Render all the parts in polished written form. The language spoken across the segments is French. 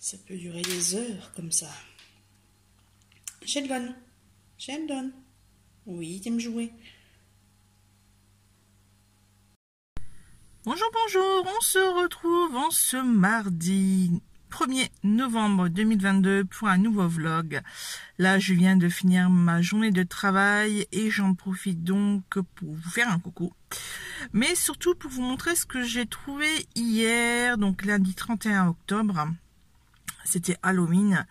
Ça peut durer des heures comme ça. Sheldon. Sheldon. Oui, t'aimes jouer. Bonjour, bonjour, on se retrouve en ce mardi 1er novembre 2022 pour un nouveau vlog. Là, je viens de finir ma journée de travail et j'en profite donc pour vous faire un coucou. Mais surtout pour vous montrer ce que j'ai trouvé hier, donc lundi 31 octobre. C'était Halloween,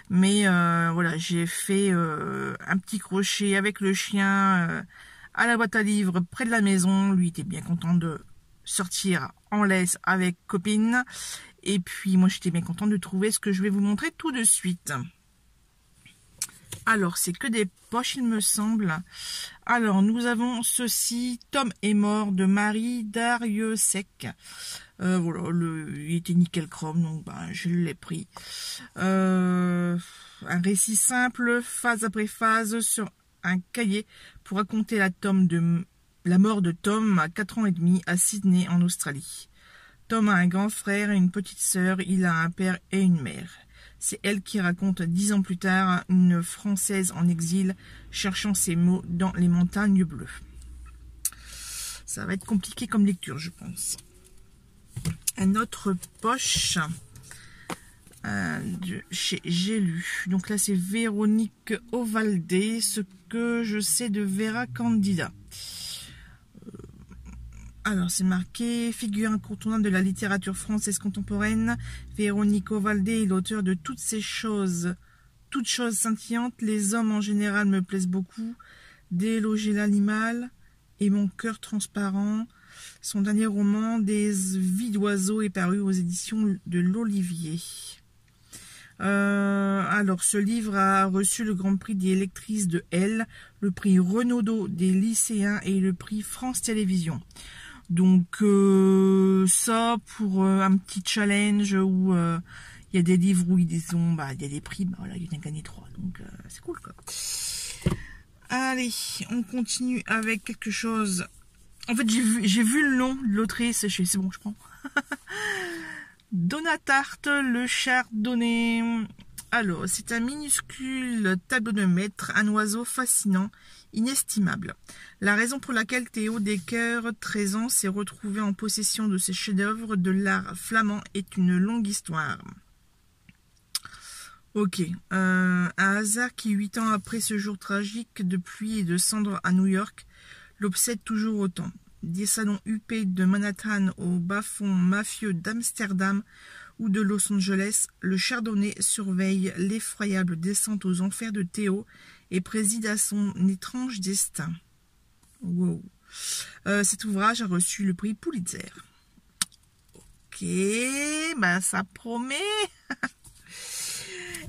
mais voilà, j'ai fait un petit crochet avec le chien à la boîte à livres près de la maison. Lui était bien content de sortir en laisse avec copine. Et puis moi j'étais bien contente de trouver ce que je vais vous montrer tout de suite. Alors c'est que des poches il me semble. Alors nous avons ceci, Tom est mort de Marie Darrieussecq. Voilà, il était nickel chrome, donc je l'ai pris. Un récit simple, phase après phase, sur un cahier pour raconter la mort de Tom à 4 ans et demi à Sydney en Australie. Tom a un grand frère et une petite sœur, il a un père et une mère. C'est elle qui raconte 10 ans plus tard une Française en exil cherchant ses mots dans les montagnes bleues. Ça va être compliqué comme lecture, je pense. Un autre poche chez J'ai lu. Donc là, c'est Véronique Ovaldé, ce que je sais de Vera Candida. Alors, c'est marqué « Figure incontournable de la littérature française contemporaine, Véronique Ovaldé est l'auteur de toutes choses scintillantes, les hommes en général me plaisent beaucoup, Déloger l'animal et Mon cœur transparent ». Son dernier roman, Des vies d'oiseaux, est paru aux éditions de l'Olivier. Alors, ce livre a reçu le Grand Prix des lectrices de Elle, le prix Renaudot des lycéens et le prix France Télévisions. Donc, ça, pour un petit challenge où il y a des livres où il y a des prix, voilà, il y en a gagné 3, donc c'est cool, quoi. Allez, on continue avec quelque chose. En fait, j'ai vu le nom de l'autrice, c'est bon, je prends. Donna Tartt, le chardonnay. Alors, c'est un minuscule tableau de maître, un oiseau fascinant, inestimable. La raison pour laquelle Théo Decker, 13 ans, s'est retrouvé en possession de ces chefs-d'œuvre de l'art flamand est une longue histoire. Ok, un hasard qui, 8 ans après ce jour tragique de pluie et de cendres à New York, l'obsède toujours autant. Des salons huppés de Manhattan au bas-fond mafieux d'Amsterdam ou de Los Angeles, le chardonnay surveille l'effroyable descente aux enfers de Théo et préside à son étrange destin. Wow. Cet ouvrage a reçu le prix Pulitzer. Ok, ça promet.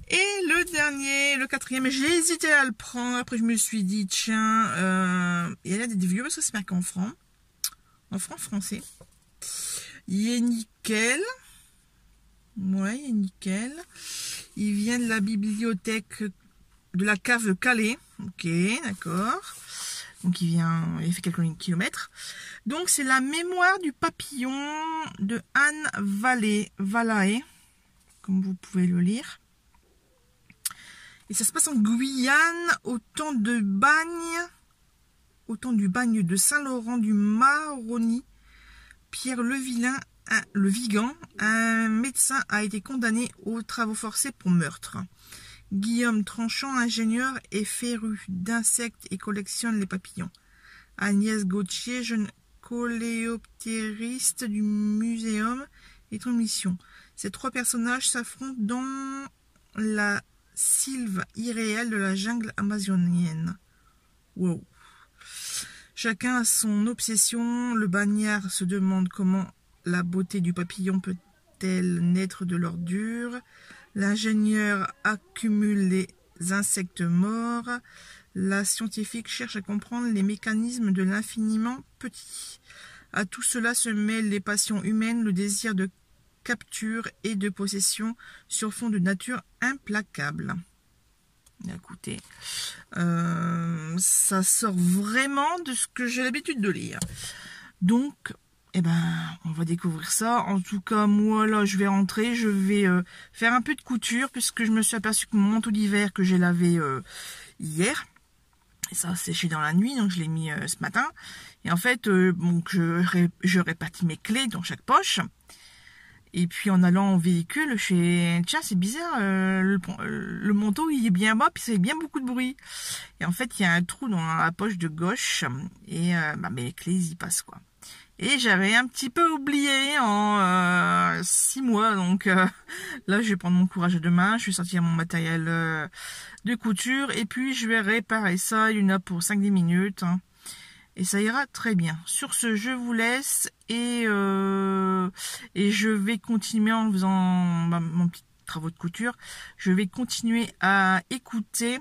Et le dernier, le quatrième, j'ai hésité à le prendre. Après, je me suis dit, tiens, il y a des vieux parce que c'est marqué en franc. En français. Il est nickel. Ouais, il est nickel. Il vient de la bibliothèque de la cave de Calais. Ok, d'accord. Donc il fait quelques kilomètres. Donc c'est la mémoire du papillon de Anne Valae, comme vous pouvez le lire. Et ça se passe en Guyane au temps du bagne de Saint-Laurent du Maroni. Pierre Le Vigan, un médecin, a été condamné aux travaux forcés pour meurtre. Guillaume Tranchant, ingénieur, est féru d'insectes et collectionne les papillons. Agnès Gauthier, jeune coléoptériste du muséum, est en mission. Ces 3 personnages s'affrontent dans la sylve irréelle de la jungle amazonienne. Wow. Chacun a son obsession. Le bagnard se demande comment la beauté du papillon peut-elle naître de l'ordure. L'ingénieur accumule les insectes morts. La scientifique cherche à comprendre les mécanismes de l'infiniment petit. À tout cela se mêlent les passions humaines, le désir de capture et de possession sur fond de nature implacable. Écoutez, ça sort vraiment de ce que j'ai l'habitude de lire. Donc, eh ben, on va découvrir ça. En tout cas, moi, là, je vais rentrer. Je vais faire un peu de couture puisque je me suis aperçue que mon manteau d'hiver que j'ai lavé hier, et ça a séché dans la nuit, donc je l'ai mis ce matin. Et en fait, donc je répartis mes clés dans chaque poche. Et puis en allant en véhicule, je fais tiens, c'est bizarre, le manteau il est bien bas, puis ça fait bien beaucoup de bruit. Et en fait, il y a un trou dans la poche de gauche et mes clés y passent quoi. Et j'avais un petit peu oublié en 6 mois, donc là je vais prendre mon courage à deux mains, je vais sortir mon matériel de couture et puis je vais réparer ça. Il y en a pour 5-10 minutes. Hein. Et ça ira très bien. Sur ce, je vous laisse et je vais continuer en faisant mon petit travaux de couture. Je vais continuer à écouter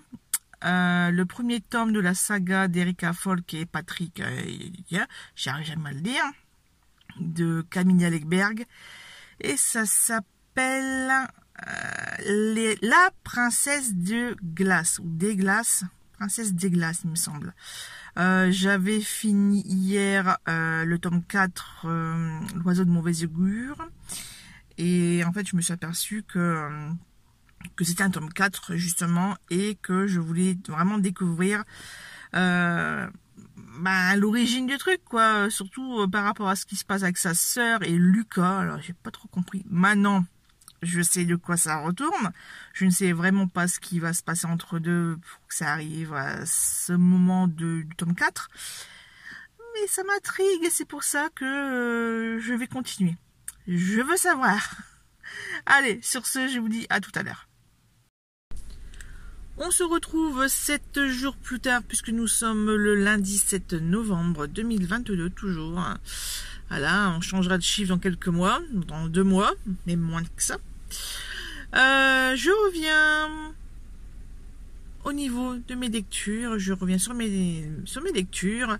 le premier tome de la saga d'Erika Folk et Patrick, j'arrive jamais à le dire, de Camilla Läckberg. Et ça s'appelle La princesse de glace, ou des glaces, princesse des glaces, il me semble. J'avais fini hier le tome 4, l'oiseau de mauvais augure. Et en fait, je me suis aperçue que c'était un tome 4, justement, et que je voulais vraiment découvrir l'origine du truc, quoi. Surtout par rapport à ce qui se passe avec sa sœur et Lucas. Alors, j'ai pas trop compris. Maintenant, je sais de quoi ça retourne. Je ne sais vraiment pas ce qui va se passer entre deux pour que ça arrive à ce moment du tome 4. Mais ça m'intrigue et c'est pour ça que je vais continuer. Je veux savoir. Allez, sur ce, je vous dis à tout à l'heure. On se retrouve 7 jours plus tard puisque nous sommes le lundi 7 novembre 2022 toujours. Voilà, on changera de chiffre dans quelques mois, dans 2 mois, mais moins que ça. Je reviens au niveau de mes lectures, je reviens sur mes lectures.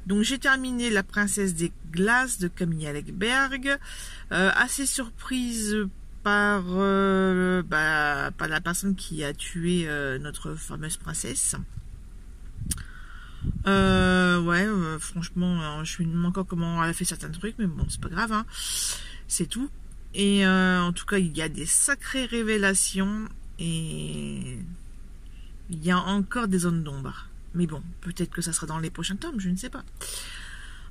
Donc j'ai terminé La princesse des glaces de Camilla Läckberg, assez surprise par la personne qui a tué notre fameuse princesse. Franchement, je me demande encore comment elle a fait certains trucs, mais bon, c'est pas grave, hein. C'est tout. Et en tout cas, il y a des sacrées révélations et il y a encore des zones d'ombre. Mais bon, peut-être que ça sera dans les prochains tomes, je ne sais pas.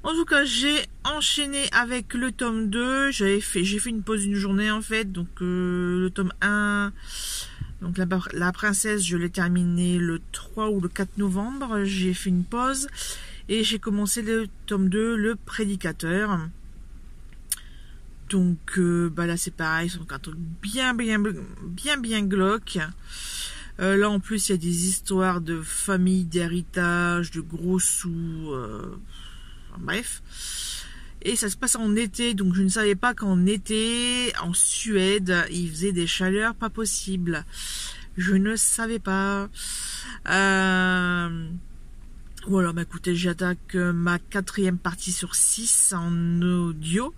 En tout cas, j'ai enchaîné avec le tome 2. J'ai fait une pause d'une journée en fait. Donc le tome 1, donc la princesse, je l'ai terminé le 3 ou le 4 novembre. J'ai fait une pause et j'ai commencé le tome 2, le prédicateur. Donc là c'est pareil, c'est un truc bien glauque. Là en plus il y a des histoires de famille, d'héritage, de gros sous, bref. Et ça se passe en été, donc je ne savais pas qu'en été, en Suède, il faisait des chaleurs pas possibles. Je ne savais pas. Voilà, écoutez, j'attaque ma 4e partie sur 6 en audio.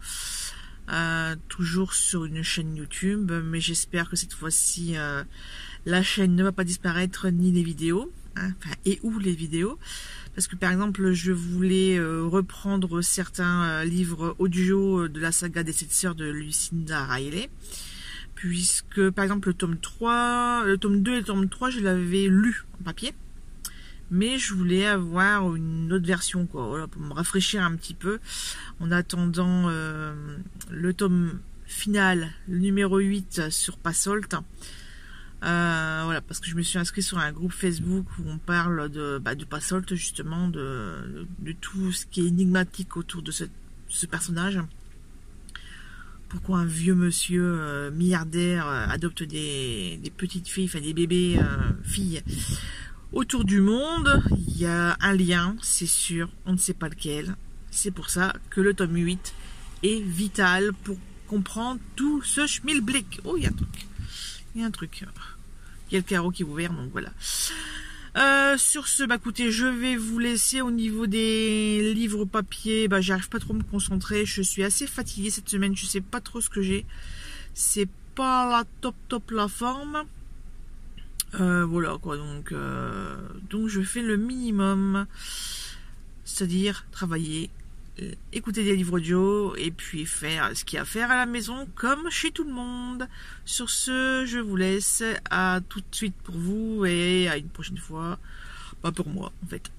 Toujours sur une chaîne YouTube, mais j'espère que cette fois-ci la chaîne ne va pas disparaître ni les vidéos, hein, et ou les vidéos, parce que par exemple je voulais reprendre certains livres audio de la saga des 7 sœurs de Lucinda Riley, puisque par exemple le tome 2 et le tome 3 je l'avais lu en papier, mais je voulais avoir une autre version, quoi, voilà, pour me rafraîchir un petit peu en attendant le tome final, le numéro 8 sur Passolt. Voilà, parce que je me suis inscrite sur un groupe Facebook où on parle de Passolt, justement, de tout ce qui est énigmatique autour de ce personnage. Pourquoi un vieux monsieur milliardaire adopte des petites filles, enfin des bébés filles autour du monde. Il y a un lien, c'est sûr, on ne sait pas lequel. C'est pour ça que le tome 8 est vital pour comprendre tout ce schmilblick. Oh, il y a un truc. Il y a un truc. Il y a le carreau qui est ouvert, donc voilà. Sur ce, écoutez, je vais vous laisser au niveau des livres papier. J'arrive pas trop à me concentrer. Je suis assez fatiguée cette semaine. Je sais pas trop ce que j'ai. C'est pas la top la forme. Voilà quoi, donc je fais le minimum, c'est-à-dire travailler écouter des livres audio et puis faire ce qu'il y a à faire à la maison comme chez tout le monde. Sur ce, je vous laisse. À tout de suite pour vous et à une prochaine fois. Pas pour moi en fait.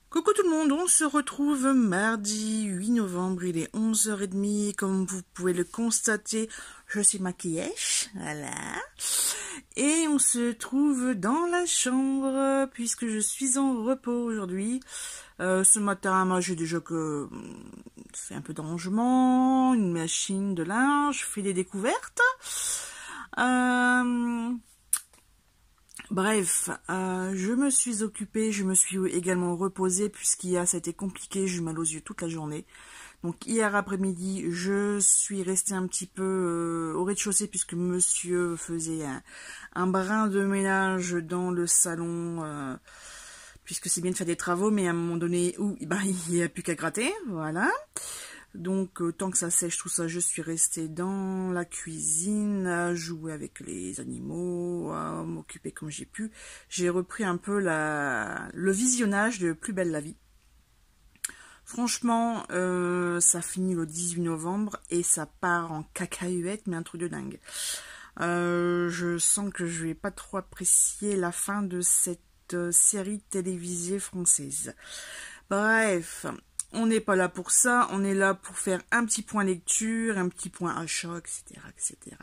Coucou tout le monde, on se retrouve mardi 8 novembre, il est 11h30 et comme vous pouvez le constater, je suis maquillée, voilà. Et on se trouve dans la chambre puisque je suis en repos aujourd'hui. Ce matin, moi j'ai déjà fait un peu de rangement, une machine de linge, fait des découvertes. Bref, je me suis occupée, je me suis également reposée puisqu'hier ça a été compliqué, j'ai eu mal aux yeux toute la journée. Donc hier après-midi, je suis restée un petit peu au rez-de-chaussée puisque monsieur faisait un brin de ménage dans le salon, puisque c'est bien de faire des travaux, mais à un moment donné où il n'y a plus qu'à gratter, voilà. Donc, tant que ça sèche, tout ça, je suis restée dans la cuisine, à jouer avec les animaux, à m'occuper comme j'ai pu. J'ai repris un peu le visionnage de Plus belle la vie. Franchement, ça finit le 18 novembre et ça part en cacahuète, mais un truc de dingue. Je sens que je vais pas trop apprécier la fin de cette série télévisée française. Bref... On n'est pas là pour ça, on est là pour faire un petit point lecture, un petit point achat, etc. etc.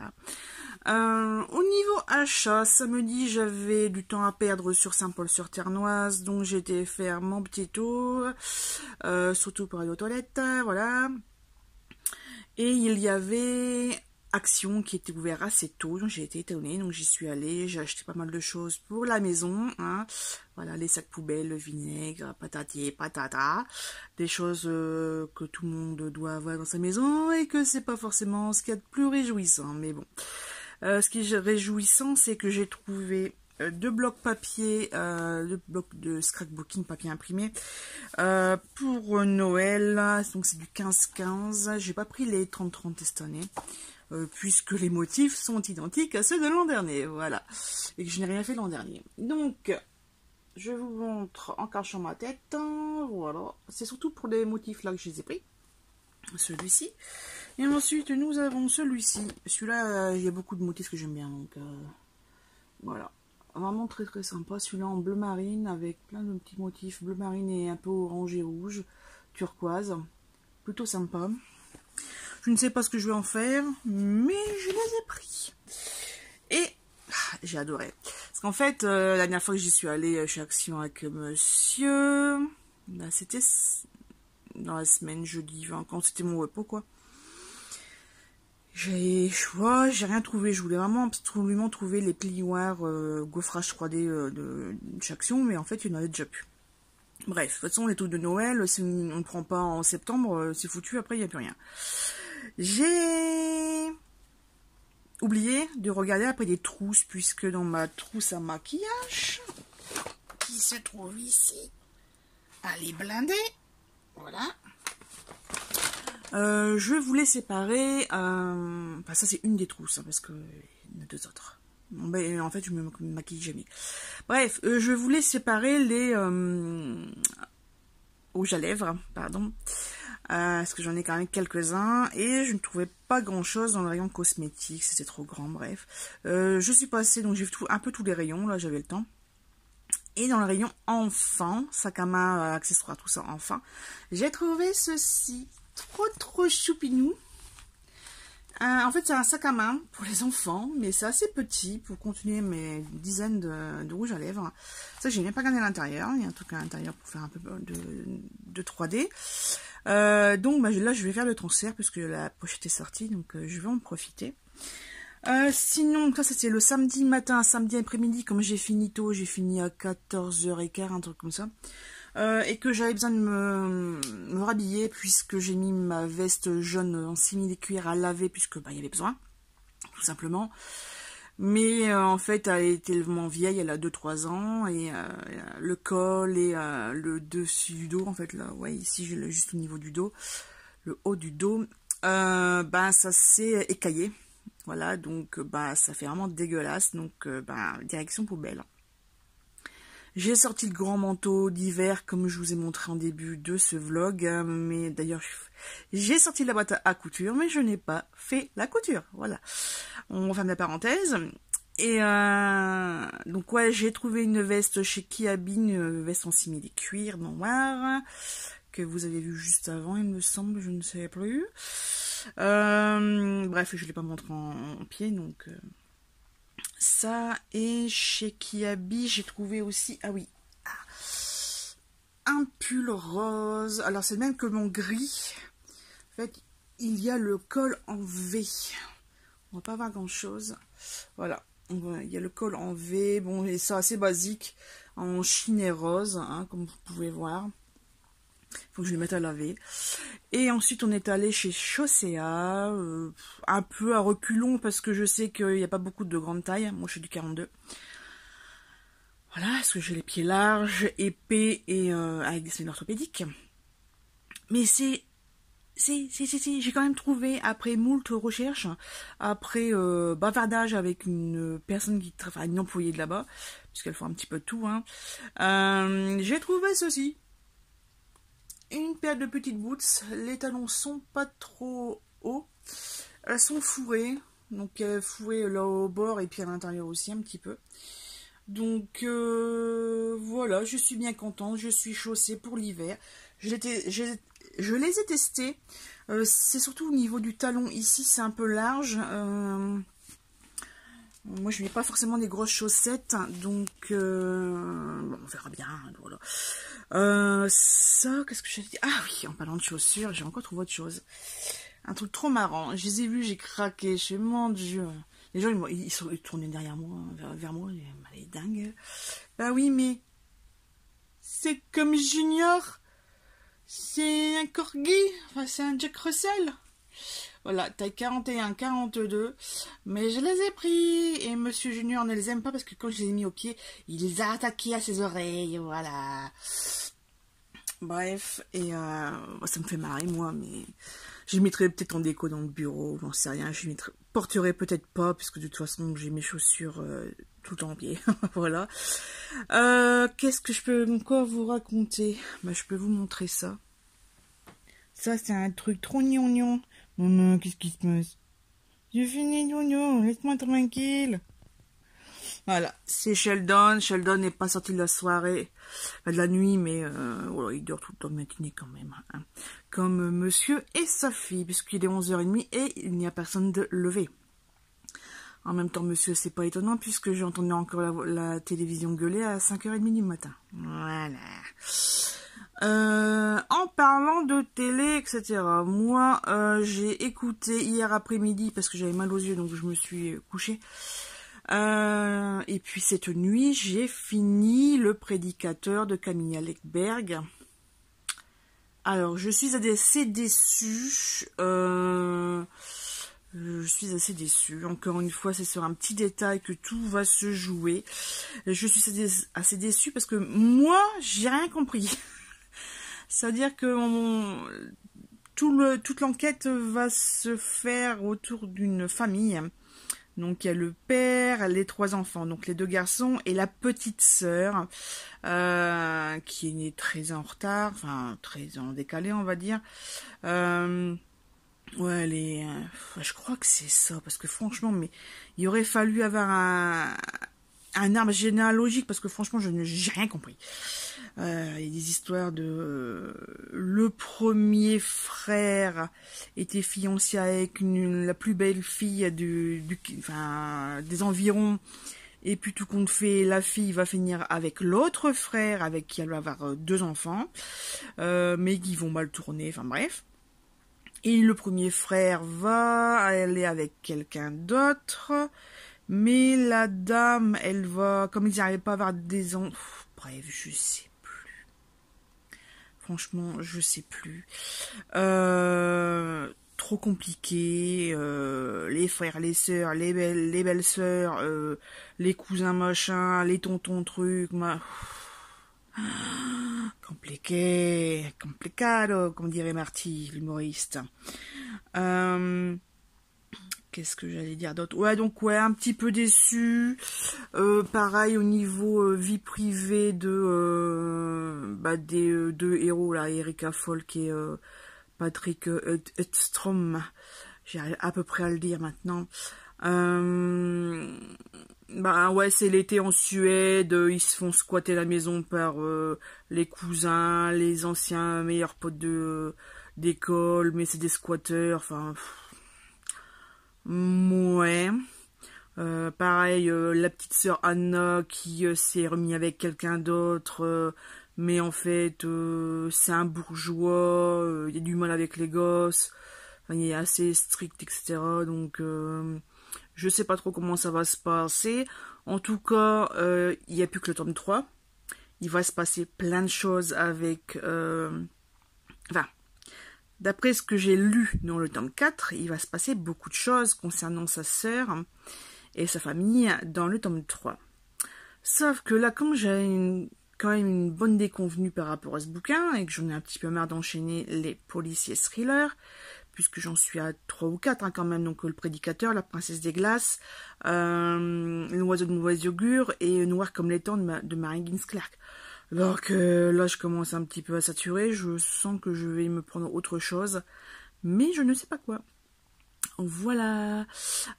Au niveau achat, samedi, j'avais du temps à perdre sur Saint-Paul-sur-Ternoise, donc j'étais faire mon petit tour, surtout pour aller aux toilettes, voilà. Et il y avait Action qui était ouvert assez tôt, donc j'ai été étonnée, donc j'y suis allée, j'ai acheté pas mal de choses pour la maison, hein. Voilà, les sacs poubelles, le vinaigre, patati, patata, des choses que tout le monde doit avoir dans sa maison et que c'est pas forcément ce qu'il y a de plus réjouissant, mais bon. Ce qui est réjouissant, c'est que j'ai trouvé deux blocs papier, deux blocs de scrapbooking papier imprimé pour Noël, donc c'est du 15-15, j'ai pas pris les 30-30 cette année. Puisque les motifs sont identiques à ceux de l'an dernier, voilà, et que je n'ai rien fait l'an dernier. Donc, je vous montre en cachant ma tête, voilà, c'est surtout pour les motifs là que je les ai pris, celui-ci, et ensuite nous avons celui-ci, celui-là, il y a beaucoup de motifs que j'aime bien, donc voilà, vraiment très très sympa, celui-là en bleu marine, avec plein de petits motifs, bleu marine et un peu orange et rouge, turquoise, plutôt sympa. Je ne sais pas ce que je vais en faire, mais je les ai pris. Et j'ai adoré. Parce qu'en fait, la dernière fois que j'y suis allée chez Action avec monsieur, c'était dans la semaine, jeudi, quand c'était mon repos, quoi. J'ai rien trouvé. Je voulais vraiment absolument trouver les plioirs gaufrage 3D de chez Action, mais en fait, il y en avait déjà plus. Bref, de toute façon, les trucs de Noël, si on ne prend pas en septembre, c'est foutu, après, il n'y a plus rien. J'ai oublié de regarder après des trousses, puisque dans ma trousse à maquillage, qui se trouve ici, elle est blindée, voilà. Je voulais séparer, enfin ça c'est une des trousses, hein, parce qu'il y en a deux autres. Bon, ben, en fait, je me maquille jamais. Bref, je voulais séparer les rouges à lèvres, pardon. Parce que j'en ai quand même quelques-uns et je ne trouvais pas grand chose dans le rayon cosmétique, c'était trop grand, bref. Je suis passée, donc j'ai vu un peu tous les rayons, là j'avais le temps. Et dans le rayon enfant, sac à main, accessoires, tout ça, enfant, j'ai trouvé ceci, trop choupinou. En fait c'est un sac à main pour les enfants, mais c'est assez petit pour contenir mes dizaines de rouges à lèvres. Ça j'ai même pas regardé à l'intérieur, il y a un truc à l'intérieur pour faire un peu de 3D. Donc là je vais faire le transfert puisque la pochette est sortie, donc je vais en profiter. Sinon ça c'était le samedi matin, samedi après-midi, comme j'ai fini tôt, j'ai fini à 14h15, un truc comme ça, et que j'avais besoin de me rhabiller puisque j'ai mis ma veste jaune en simili-cuir à laver puisque il y avait besoin, tout simplement. Mais en fait, elle est tellement vieille, elle a 2-3 ans, et le col et le dessus du dos, en fait, là, ouais, ici, juste au niveau du dos, le haut du dos, ça s'est écaillé. Voilà, donc, ça fait vraiment dégueulasse, donc, direction poubelle. J'ai sorti le grand manteau d'hiver comme je vous ai montré en début de ce vlog. Mais d'ailleurs, j'ai sorti la boîte à couture, mais je n'ai pas fait la couture. Voilà, on ferme la parenthèse. Et donc ouais, j'ai trouvé une veste chez Kiabi, une veste en simili cuir noir que vous avez vu juste avant, il me semble, je ne sais plus. Bref, je ne l'ai pas montré en pied, donc ça. Et chez Kiabi, j'ai trouvé aussi, ah oui, un pull rose. Alors c'est le même que mon gris. En fait, il y a le col en V. On va pas voir grand chose. Voilà. Il y a le col en V, bon, et c'est assez basique, en chine et rose, hein, comme vous pouvez voir. Il faut que je le mette à laver. Et ensuite, on est allé chez Chaussea, un peu à reculons, parce que je sais qu'il n'y a pas beaucoup de grande taille. Moi, je suis du 42. Voilà, parce que j'ai les pieds larges, épais, et avec des semelles orthopédiques. Mais c'est... j'ai quand même trouvé, après moult recherches, après bavardage avec une personne enfin une employée de là-bas, puisqu'elles font un petit peu de tout, hein, j'ai trouvé ceci. Une paire de petites boots, les talons sont pas trop hauts, elles sont fourrées, donc fourrées là au bord et puis à l'intérieur aussi un petit peu. Donc voilà, je suis bien contente, je suis chaussée pour l'hiver. Je les ai testés. C'est surtout au niveau du talon ici, c'est un peu large. Moi, je n'ai pas forcément des grosses chaussettes, donc bon, on verra bien. Voilà. Ça, qu'est-ce que je dis? Ah oui, en parlant de chaussures, j'ai encore trouvé autre chose. Un truc trop marrant. Je les ai vus, j'ai craqué. Je suis, mon Dieu. Les gens, ils tournaient derrière moi, vers moi. Les dingues. Bah oui, mais c'est comme Junior. C'est un corgi, enfin c'est un Jack Russell. Voilà, taille 41, 42. Mais je les ai pris et Monsieur Junior ne les aime pas parce que quand je les ai mis au pied, il les a attaqués à ses oreilles, voilà. Bref, et ça me fait marrer moi, mais je les mettrai peut-être en déco dans le bureau, j'en sais rien. Je les porterai peut-être pas, puisque de toute façon j'ai mes chaussures tout en pied. Voilà. Qu'est-ce que je peux encore vous raconter? Bah, je peux vous montrer ça. Ça, c'est un truc trop gnangnan. Non, qu'est-ce qui se passe? J'ai fini, gnangnan, laisse-moi tranquille. Voilà, c'est Sheldon. Sheldon n'est pas sorti de la soirée, de la nuit, mais voilà, il dort tout le temps de matinée quand même. Hein. Comme monsieur et sa fille, puisqu'il est 11h30 et il n'y a personne de levé. En même temps, monsieur, c'est pas étonnant, puisque j'ai entendu encore la télévision gueuler à 5h30 du matin. Voilà. En parlant de télé, etc. Moi, j'ai écouté hier après-midi, parce que j'avais mal aux yeux, donc je me suis couchée. Et puis cette nuit, j'ai fini Le Prédicateur de Camilla Lekberg. Alors, je suis assez déçue. Je suis assez déçue. Encore une fois, c'est sur un petit détail que tout va se jouer. Je suis assez déçue parce que moi, j'ai rien compris. C'est-à-dire que toute l'enquête va se faire autour d'une famille. Donc il y a le père, les 3 enfants, donc les 2 garçons et la petite sœur qui est née 13 ans en retard, enfin 13 ans décalé on va dire. Ouais, je crois que c'est ça, parce que franchement, mais il aurait fallu avoir un arbre généalogique, parce que franchement, j'ai rien compris. Il y a des histoires de... le premier frère était fiancé avec la plus belle fille des environs, et puis tout compte fait, la fille va finir avec l'autre frère, avec qui elle va avoir 2 enfants, mais qui vont mal tourner, enfin bref. Et le premier frère va aller avec quelqu'un d'autre, mais la dame, elle va, comme ils n'arrivent pas à avoir des enfants, bref, je sais plus. Franchement, je sais plus. Trop compliqué. Les frères, les sœurs, les belles sœurs, les cousins machin, les tontons trucs, complicado, comme dirait Marty, l'humoriste. Qu'est-ce que j'allais dire d'autre? Ouais, donc ouais, un petit peu déçu. Pareil au niveau vie privée des deux héros là, Erika Folk et Patrick Edstrom. J'arrive à peu près à le dire maintenant. Bah ouais, c'est l'été en Suède, ils se font squatter la maison par les cousins, les anciens meilleurs potes d'école, mais c'est des squatteurs, enfin... ouais. Pareil, la petite sœur Anna qui s'est remis avec quelqu'un d'autre, mais en fait, c'est un bourgeois, il y a du mal avec les gosses, enfin, il est assez strict, etc. Donc... je sais pas trop comment ça va se passer. En tout cas, il n'y a plus que le tome 3. Il va se passer plein de choses avec... Enfin, d'après ce que j'ai lu dans le tome 4, il va se passer beaucoup de choses concernant sa sœur et sa famille dans le tome 3. Sauf que là, comme j'ai quand même une bonne déconvenue par rapport à ce bouquin et que j'en ai un petit peu marre d'enchaîner les policiers thrillers, puisque j'en suis à 3 ou 4 quand même, donc le prédicateur, la princesse des glaces, l'oiseau de mauvais augure et Noir comme l'étang de Mary Higgins Clark. Alors que là je commence un petit peu à saturer, je sens que je vais me prendre autre chose, mais je ne sais pas quoi. Voilà,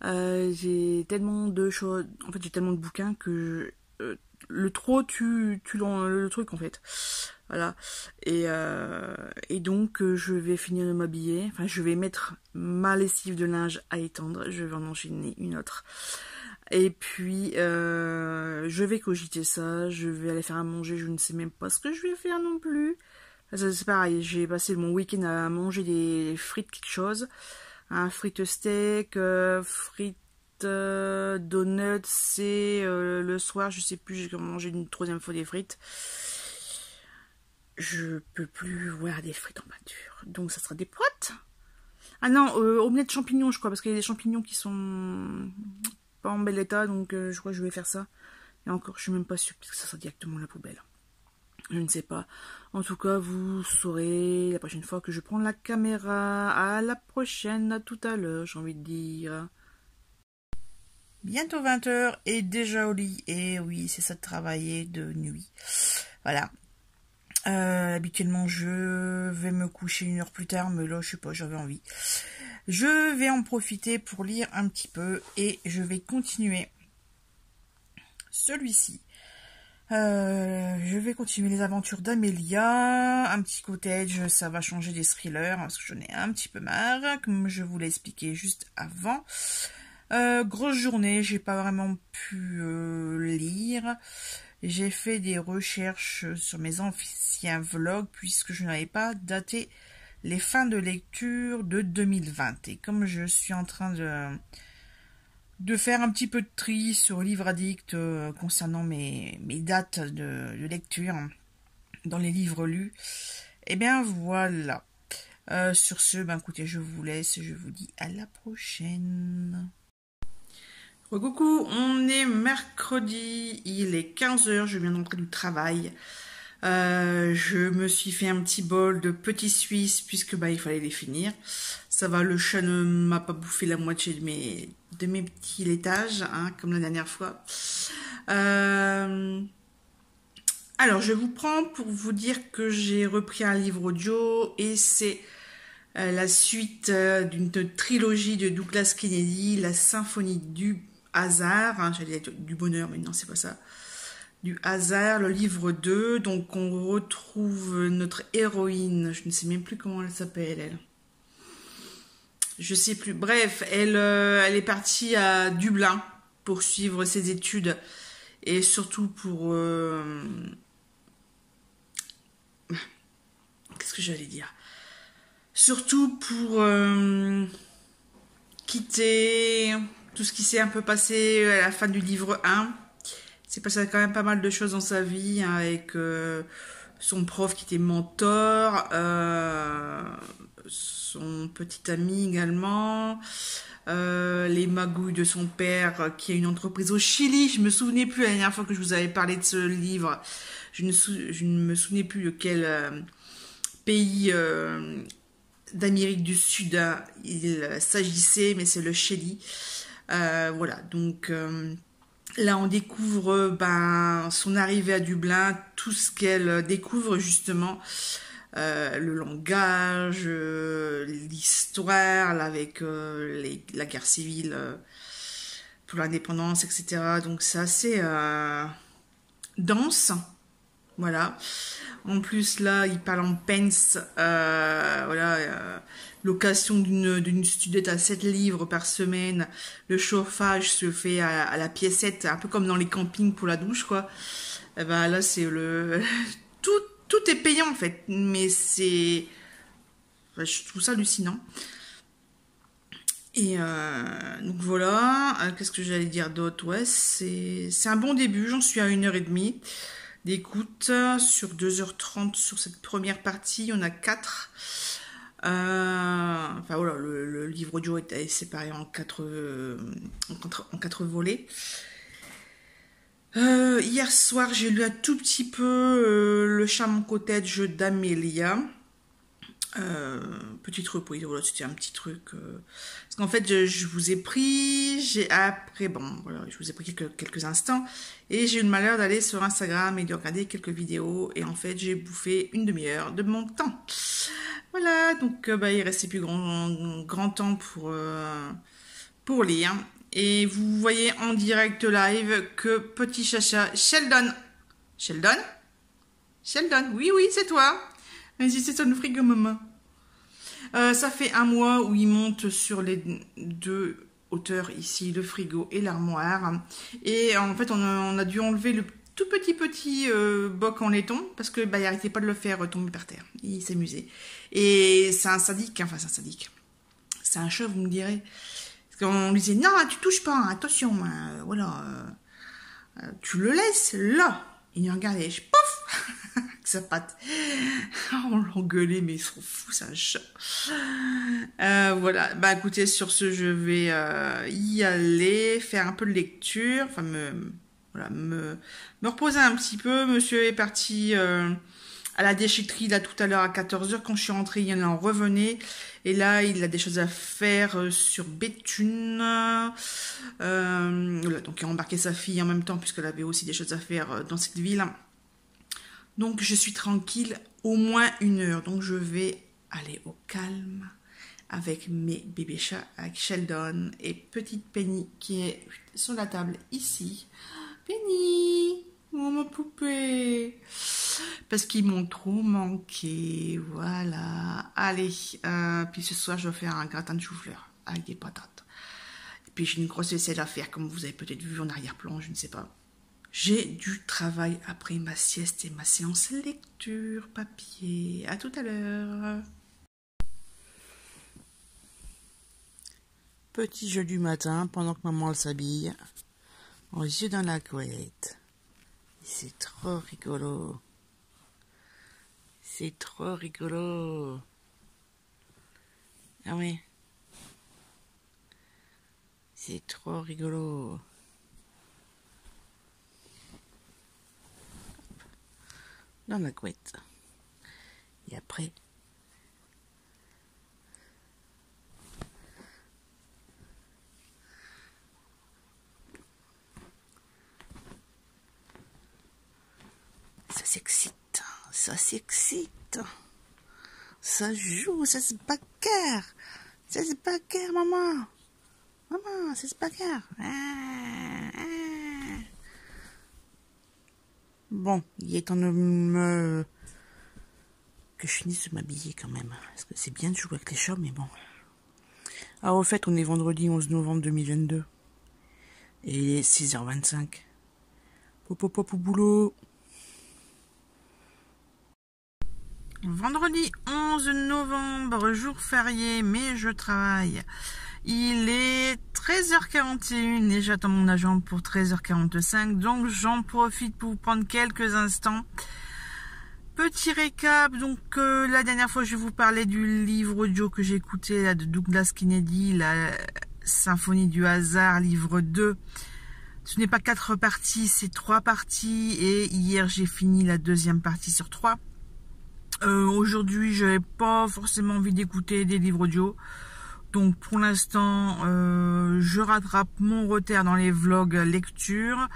j'ai tellement de choses, en fait j'ai tellement de bouquins que le trop tue le truc en fait. Voilà. Et donc je vais finir de m'habiller. Enfin, je vais mettre ma lessive de linge à étendre. Je vais en enchaîner une autre. Et puis je vais cogiter ça. Je vais aller faire à manger. Je ne sais même pas ce que je vais faire non plus. C'est pareil. J'ai passé mon week-end à manger des frites quelque chose. Un frites steak, frites donuts. C'est le soir, je sais plus. J'ai mangé une troisième fois des frites. Je peux plus voir des frites en pâture. Donc ça sera des potes. Ah non, omelette champignons je crois. Parce qu'il y a des champignons qui sont pas en bel état. Donc je crois que je vais faire ça. Et encore, je suis même pas sûre. Parce que ça sera directement à la poubelle. Je ne sais pas. En tout cas, vous saurez la prochaine fois que je prends la caméra. À la prochaine, à tout à l'heure, j'ai envie de dire. Bientôt 20h et déjà au lit. Et oui, c'est ça de travailler de nuit. Voilà. Habituellement je vais me coucher 1 heure plus tard, mais là je sais pas, j'avais envie. Je vais en profiter pour lire un petit peu et je vais continuer celui-ci. Je vais continuer les aventures d'Amélia, un petit cottage, ça va changer des thrillers parce que j'en ai un petit peu marre, comme je vous l'ai expliqué juste avant. Grosse journée, j'ai pas vraiment pu lire. J'ai fait des recherches sur mes anciens vlogs puisque je n'avais pas daté les fins de lecture de 2020. Et comme je suis en train de faire un petit peu de tri sur Livre Addict concernant mes dates de lecture dans les livres lus, et bien voilà. Sur ce, ben écoutez, je vous laisse, je vous dis à la prochaine. Coucou, on est mercredi, il est 15h, je viens d'entrer du travail. Je me suis fait un petit bol de petits Suisses puisque il fallait les finir. Ça va, le chat ne m'a pas bouffé la moitié de mes petits laitages, hein, comme la dernière fois. Alors, je vous prends pour vous dire que j'ai repris un livre audio et c'est la suite d'une trilogie de Douglas Kennedy, La Symphonie du hasard, hein, j'allais dire du bonheur, mais non, c'est pas ça. Du hasard, le livre 2, donc on retrouve notre héroïne, je ne sais même plus comment elle s'appelle, elle. Je sais plus. Bref, elle est partie à Dublin pour suivre ses études et surtout pour... Qu'est-ce que j'allais dire? Surtout pour quitter tout ce qui s'est un peu passé à la fin du livre 1. C'est passé quand même pas mal de choses dans sa vie, hein, avec son prof qui était mentor, son petit ami également, les magouilles de son père qui a une entreprise au Chili. Je me souvenais plus la dernière fois que je vous avais parlé de ce livre. Je ne me souvenais plus de quel pays d'Amérique du Sud. Hein. Il s'agissait, mais c'est le Chili. Voilà, donc là on découvre son arrivée à Dublin, tout ce qu'elle découvre justement, le langage, l'histoire, là, avec la guerre civile pour l'indépendance, etc. Donc c'est assez dense, voilà. En plus là, il parle en pence, voilà. Location d'une studette à 7 livres par semaine. Le chauffage se fait à la piécette, un peu comme dans les campings pour la douche, quoi. Et ben là, c'est le... tout est payant, en fait. Mais c'est... Enfin, je trouve ça hallucinant. Et donc voilà. Qu'est-ce que j'allais dire d'autre? Ouais, c'est un bon début. J'en suis à 1h30 d'écoute. Sur 2h30 sur cette première partie. Il y en a 4. Enfin voilà, le livre audio est séparé en 4 volets. Hier soir, j'ai lu un tout petit peu Le charmant cottage d'Amélia. Petite reprise, voilà, c'était un petit truc. Parce qu'en fait, je vous ai pris, je vous ai pris quelques instants, et j'ai eu le malheur d'aller sur Instagram et de regarder quelques vidéos, et en fait, j'ai bouffé une demi-heure de mon temps. Voilà, donc il restait plus grand temps pour lire. Et vous voyez en direct live que petit chacha Sheldon, oui, c'est toi. Vas-y, c'est ton frigo, maman. Ça fait un mois où il monte sur les 2 hauteurs ici, le frigo et l'armoire. Et en fait, on a dû enlever le tout petit boc en laiton parce que il arrêtait pas de le faire tomber par terre. Il s'amusait. Et c'est un sadique, enfin c'est un sadique. C'est un chat, vous me direz. Parce qu'on lui disait non, tu touches pas, attention, voilà, tu le laisses là. Il nous regardait, je pouf avec sa patte. On l'engueulait, mais il s'en fout, c'est un chat. Voilà, écoutez, sur ce, je vais y aller, faire un peu de lecture, enfin me reposer un petit peu. Monsieur est parti à la déchetterie là tout à l'heure à 14h. Quand je suis rentrée, il en revenait. Et là, il a des choses à faire sur Béthune. Voilà, donc il a embarqué sa fille en même temps puisqu'elle avait aussi des choses à faire dans cette ville. Donc je suis tranquille au moins 1 heure. Donc je vais aller au calme avec mes bébés chats, avec Sheldon et petite Penny qui est sur la table ici. Penny, oh ma poupée, parce qu'ils m'ont trop manqué, voilà. Allez, puis ce soir je vais faire un gratin de chou-fleur avec des patates. Et puis j'ai une grosse vaisselle à faire, comme vous avez peut-être vu en arrière-plan, je ne sais pas. J'ai du travail après ma sieste et ma séance lecture papier. À tout à l'heure. Petit jeu du matin, pendant que maman elle s'habille, en yeux dans la couette. C'est trop rigolo. C'est trop rigolo. Ah oui. C'est trop rigolo. Dans la couette. Et après... ça s'excite, ça joue, ça se bagarre, maman, ça se bagarre. Bon, il est temps que je finisse de m'habiller quand même, parce que c'est bien de jouer avec les chats, mais bon. Ah, au fait, on est vendredi 11 novembre 2022, et il est 6h25. Pop au boulot. Vendredi 11 novembre, jour férié, mais je travaille. Il est 13h41 et j'attends mon agent pour 13h45, donc j'en profite pour vous prendre quelques instants. Petit récap, donc la dernière fois je vous parlais du livre audio que j'ai écouté là, de Douglas Kennedy, la Symphonie du hasard, livre 2. Ce n'est pas 4 parties, c'est 3 parties, et hier j'ai fini la 2e partie sur 3. Aujourd'hui, j'avais pas forcément envie d'écouter des livres audio. Donc pour l'instant, je rattrape mon retard dans les vlogs lecture.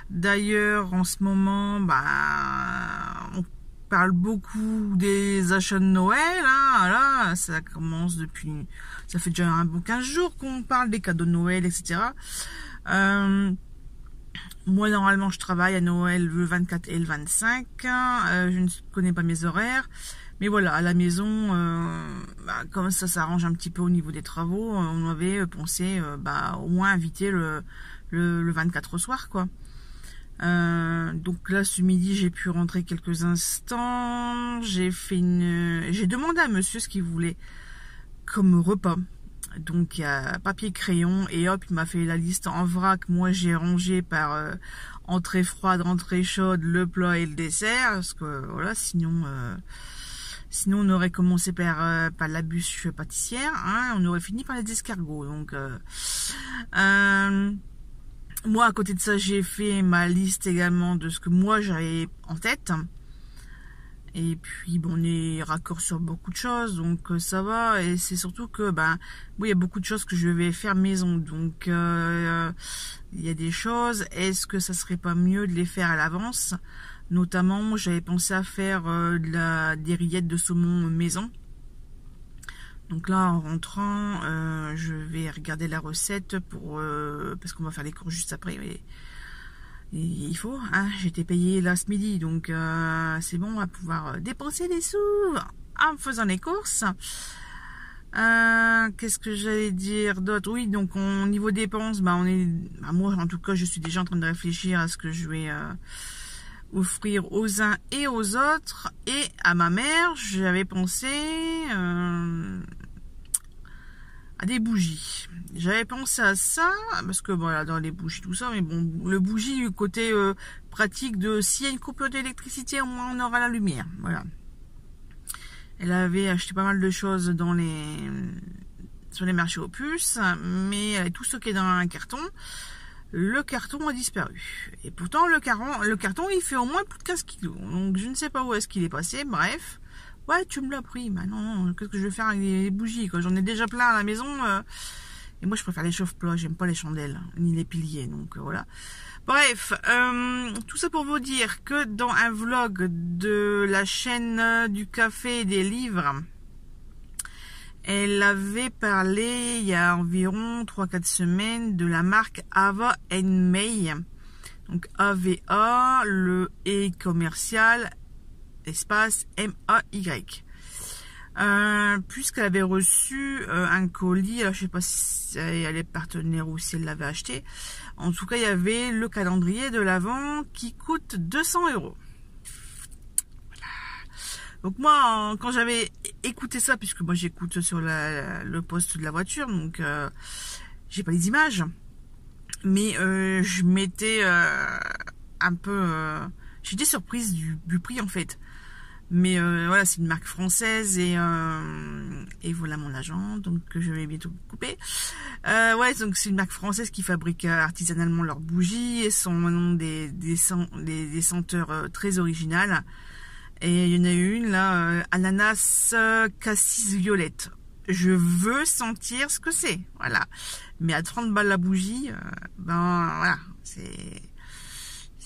D'ailleurs, en ce moment, on parle beaucoup des achats de Noël. Hein, là, ça commence depuis... Ça fait déjà un bon 15 jours qu'on parle des cadeaux de Noël, etc. Moi, normalement, je travaille à Noël le 24 et le 25. Je ne connais pas mes horaires. Mais voilà, à la maison, comme ça s'arrange un petit peu au niveau des travaux, on avait pensé au moins inviter le 24 au soir, quoi. Donc là, ce midi, j'ai pu rentrer quelques instants. J'ai demandé à monsieur ce qu'il voulait comme repas. Donc il y a papier crayon et hop, il m'a fait la liste en vrac. Moi j'ai rangé par entrée froide, entrée chaude, le plat et le dessert, parce que voilà, sinon on aurait commencé par la bûche pâtissière, hein, on aurait fini par les escargots. Donc moi à côté de ça, j'ai fait ma liste également de ce que moi j'avais en tête. Et puis bon, on est raccord sur beaucoup de choses, donc ça va. Et c'est surtout que il y a beaucoup de choses que je vais faire maison, donc il y a des choses. Est-ce que ça serait pas mieux de les faire à l'avance? Notamment, moi j'avais pensé à faire des rillettes de saumon maison. Donc là, en rentrant, je vais regarder la recette parce qu'on va faire les cours juste après. Mais il faut, hein, j'ai été payée là ce midi, donc c'est bon, on va pouvoir dépenser des sous en faisant les courses. Qu'est-ce que j'allais dire d'autre? Oui, donc au niveau dépenses, moi en tout cas, je suis déjà en train de réfléchir à ce que je vais offrir aux uns et aux autres. Et à ma mère, j'avais pensé à des bougies. J'avais pensé à ça, parce que voilà, dans les bougies, tout ça, mais bon, le bougie du côté pratique de s'il y a une coupure d'électricité, au moins on aura la lumière. Voilà. Elle avait acheté pas mal de choses sur les marchés aux puces, mais elle avait tout stocké dans un carton. Le carton a disparu. Et pourtant, le carton, il fait au moins plus de 15 kilos. Donc, je ne sais pas où est-ce qu'il est passé. Bref. Ouais, tu me l'as pris. Non, qu'est-ce que je vais faire avec les bougies, quoi? J'en ai déjà plein à la maison. Et moi, je préfère les chauffe-plats. J'aime pas les chandelles, ni les piliers. Donc, voilà. Bref, tout ça pour vous dire que dans un vlog de la chaîne du café et des livres, elle avait parlé il y a environ 3-4 semaines de la marque Ava & May. Donc AVA, le E commercial, espace MAY. Puisqu'elle avait reçu un colis, alors je sais pas si elle est partenaire ou si elle l'avait acheté. En tout cas, il y avait le calendrier de l'Avent qui coûte 200 €. Donc moi, quand j'avais écouté ça, puisque moi j'écoute sur le poste de la voiture, donc j'ai pas les images, mais je m'étais un peu... j'étais surprise du prix en fait. Mais voilà, c'est une marque française et voilà mon agent, donc je vais bientôt couper. Ouais, donc c'est une marque française qui fabrique artisanalement leurs bougies et sont des senteurs très originales. Et il y en a une là, ananas cassis violette. Je veux sentir ce que c'est, voilà. Mais à 30 balles la bougie, voilà, c'est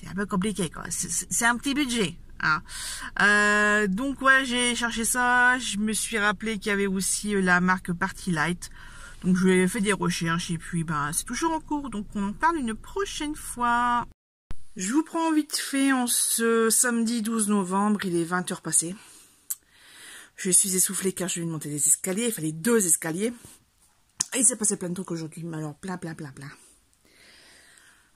un peu compliqué quoi. C'est un petit budget. Hein. Donc ouais, j'ai cherché ça. Je me suis rappelé qu'il y avait aussi la marque Party Light. Donc je vais fait des recherches et puis c'est toujours en cours. Donc on en parle une prochaine fois. Je vous prends vite fait en ce samedi 12 novembre, il est 20h passé. Je suis essoufflée car je viens de monter les escaliers, il fallait 2 escaliers. Et il s'est passé plein de trucs aujourd'hui, mais alors plein.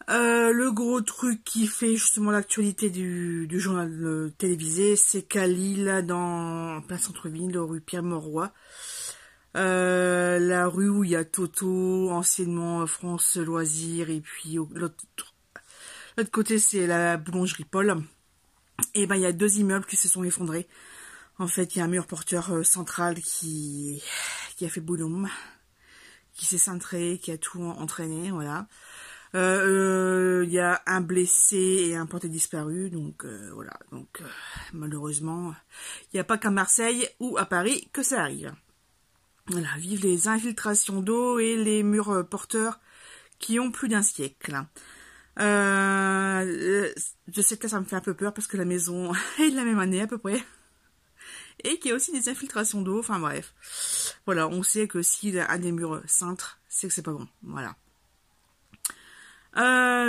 Le gros truc qui fait justement l'actualité du journal télévisé, c'est qu'à Lille, dans plein centre-ville, rue Pierre-Mauroy, la rue où il y a Toto, anciennement France Loisirs, et puis l'autre côté c'est la boulangerie Paul. Et il y a 2 immeubles qui se sont effondrés. En fait, il y a un mur porteur central qui a fait boulom, qui s'est cintré, qui a tout entraîné, voilà. Il y a un blessé et un porté disparu, donc voilà. Donc malheureusement, il n'y a pas qu'à Marseille ou à Paris que ça arrive. Voilà, vive les infiltrations d'eau et les murs porteurs qui ont plus d'un siècle. Je sais que là, ça me fait un peu peur parce que la maison est de la même année à peu près. Et qu'il y a aussi des infiltrations d'eau, enfin bref. Voilà, on sait que si un des murs cintre, c'est que c'est pas bon. Voilà.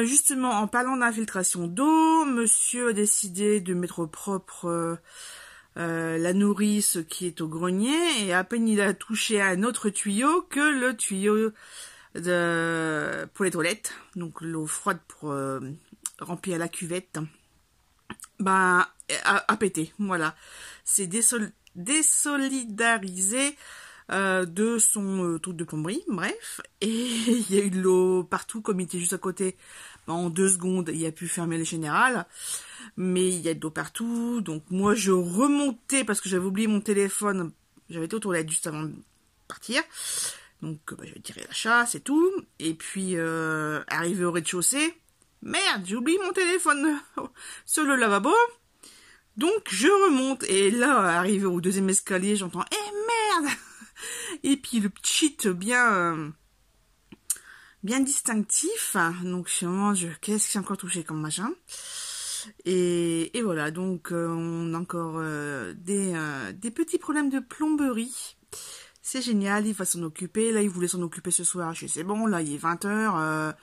Justement, en parlant d'infiltration d'eau, monsieur a décidé de mettre au propre la nourrice qui est au grenier, et à peine il a touché à un autre tuyau que le tuyau pour les toilettes, donc l'eau froide pour remplir la cuvette, a pété. Voilà, c'est désolidarisé de son truc de plomberie, bref, et il y a eu de l'eau partout, comme il était juste à côté, en 2 secondes, il a pu fermer le général, mais il y a de l'eau partout, donc moi je remontais, parce que j'avais oublié mon téléphone, j'avais été aux toilettes juste avant de partir, donc j'avais tiré la chasse et tout, et puis arrivé au rez-de-chaussée, merde, j'ai oublié mon téléphone sur le lavabo, donc je remonte, et là, arrivé au 2e escalier, j'entends « Eh merde !» Et puis le cheat bien distinctif, donc finalement, qu'est-ce que j'ai encore touché comme machin, et voilà, donc on a encore des petits problèmes de plomberie. C'est génial, il va s'en occuper, là il voulait s'en occuper ce soir, je dis c'est bon, là il est 20h,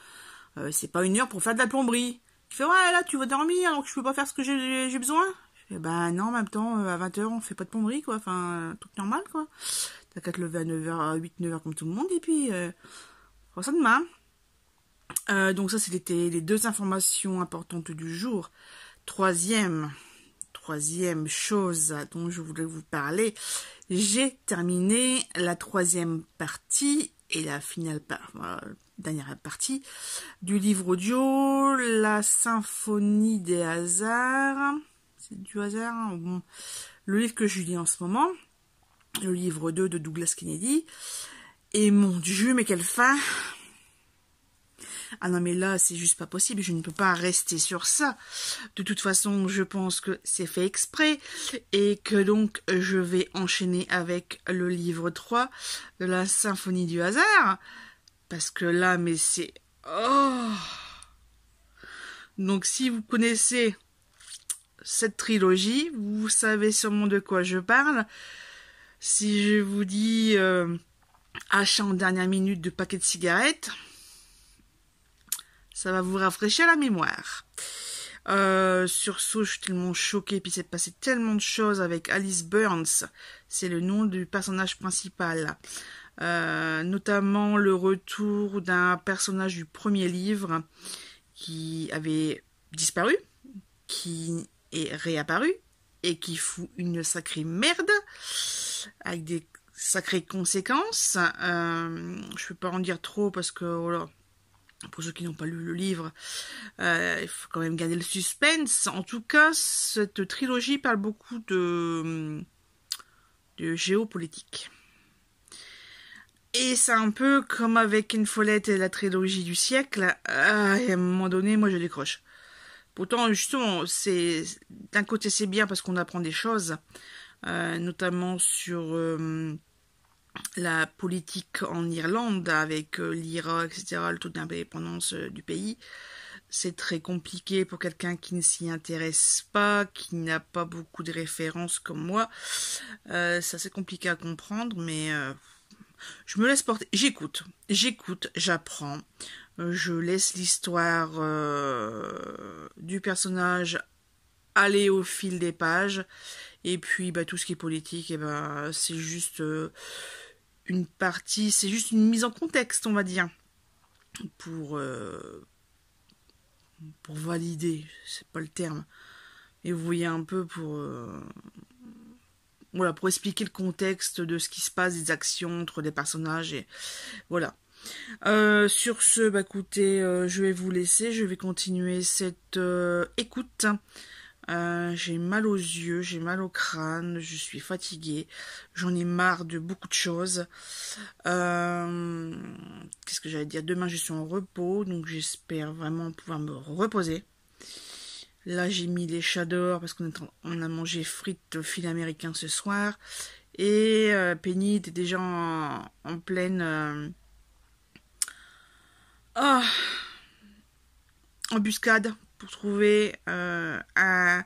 c'est pas 1 heure pour faire de la plomberie. Il fait ouais, là tu vas dormir, donc je peux pas faire ce que j'ai besoin. Je fais ben non, en même temps, à 20h on fait pas de plomberie, quoi, enfin, truc normal, quoi. T'as qu'à te lever à 9h, à 8, 9h comme tout le monde, et puis, on fera ça demain. Donc ça c'était les 2 informations importantes du jour. Troisième chose dont je voulais vous parler, j'ai terminé la 3e partie et la dernière partie du livre audio, La Symphonie des hasards. C'est du hasard, hein, bon, le livre que je lis en ce moment, le livre 2 de Douglas Kennedy. Et mon Dieu, mais quelle fin! Ah non, mais là, c'est juste pas possible, je ne peux pas rester sur ça. De toute façon, je pense que c'est fait exprès, et que donc, je vais enchaîner avec le livre 3 de la Symphonie du hasard, parce que là, mais c'est... Oh! Donc, si vous connaissez cette trilogie, vous savez sûrement de quoi je parle. Si je vous dis achat en dernière minute de paquets de cigarettes, ça va vous rafraîchir la mémoire. Sur ce, je suis tellement choquée, puis c'est passé tellement de choses avec Alice Burns, c'est le nom du personnage principal. Notamment le retour d'un personnage du premier livre qui avait disparu, qui est réapparu, et qui fout une sacrée merde, avec des sacrées conséquences. Je peux pas en dire trop parce que voilà, pour ceux qui n'ont pas lu le livre, il faut quand même garder le suspense. En tout cas, cette trilogie parle beaucoup de géopolitique. Et c'est un peu comme avec Ken Follett et la trilogie du siècle. À un moment donné, moi je décroche. Pourtant, justement, d'un côté c'est bien parce qu'on apprend des choses, notamment sur la politique en Irlande avec l'IRA, etc., le taux d'indépendance du pays. C'est très compliqué pour quelqu'un qui ne s'y intéresse pas, qui n'a pas beaucoup de références comme moi. Ça c'est compliqué à comprendre, mais je me laisse porter. J'écoute, j'apprends. Je laisse l'histoire du personnage aller au fil des pages. Et puis tout ce qui est politique, c'est juste une partie, c'est juste une mise en contexte, on va dire, pour valider, c'est pas le terme, et vous voyez un peu pour voilà, pour expliquer le contexte de ce qui se passe, des actions entre les personnages, et voilà. Sur ce, écoutez, je vais vous laisser, je vais continuer cette écoute J'ai mal aux yeux, j'ai mal au crâne, je suis fatiguée, j'en ai marre de beaucoup de choses. Qu'est-ce que j'allais dire? Demain, je suis en repos, donc j'espère vraiment pouvoir me reposer. Là, j'ai mis les chats dehors parce on a mangé frites filet américain ce soir. Et Penny était déjà en pleine embuscade pour trouver un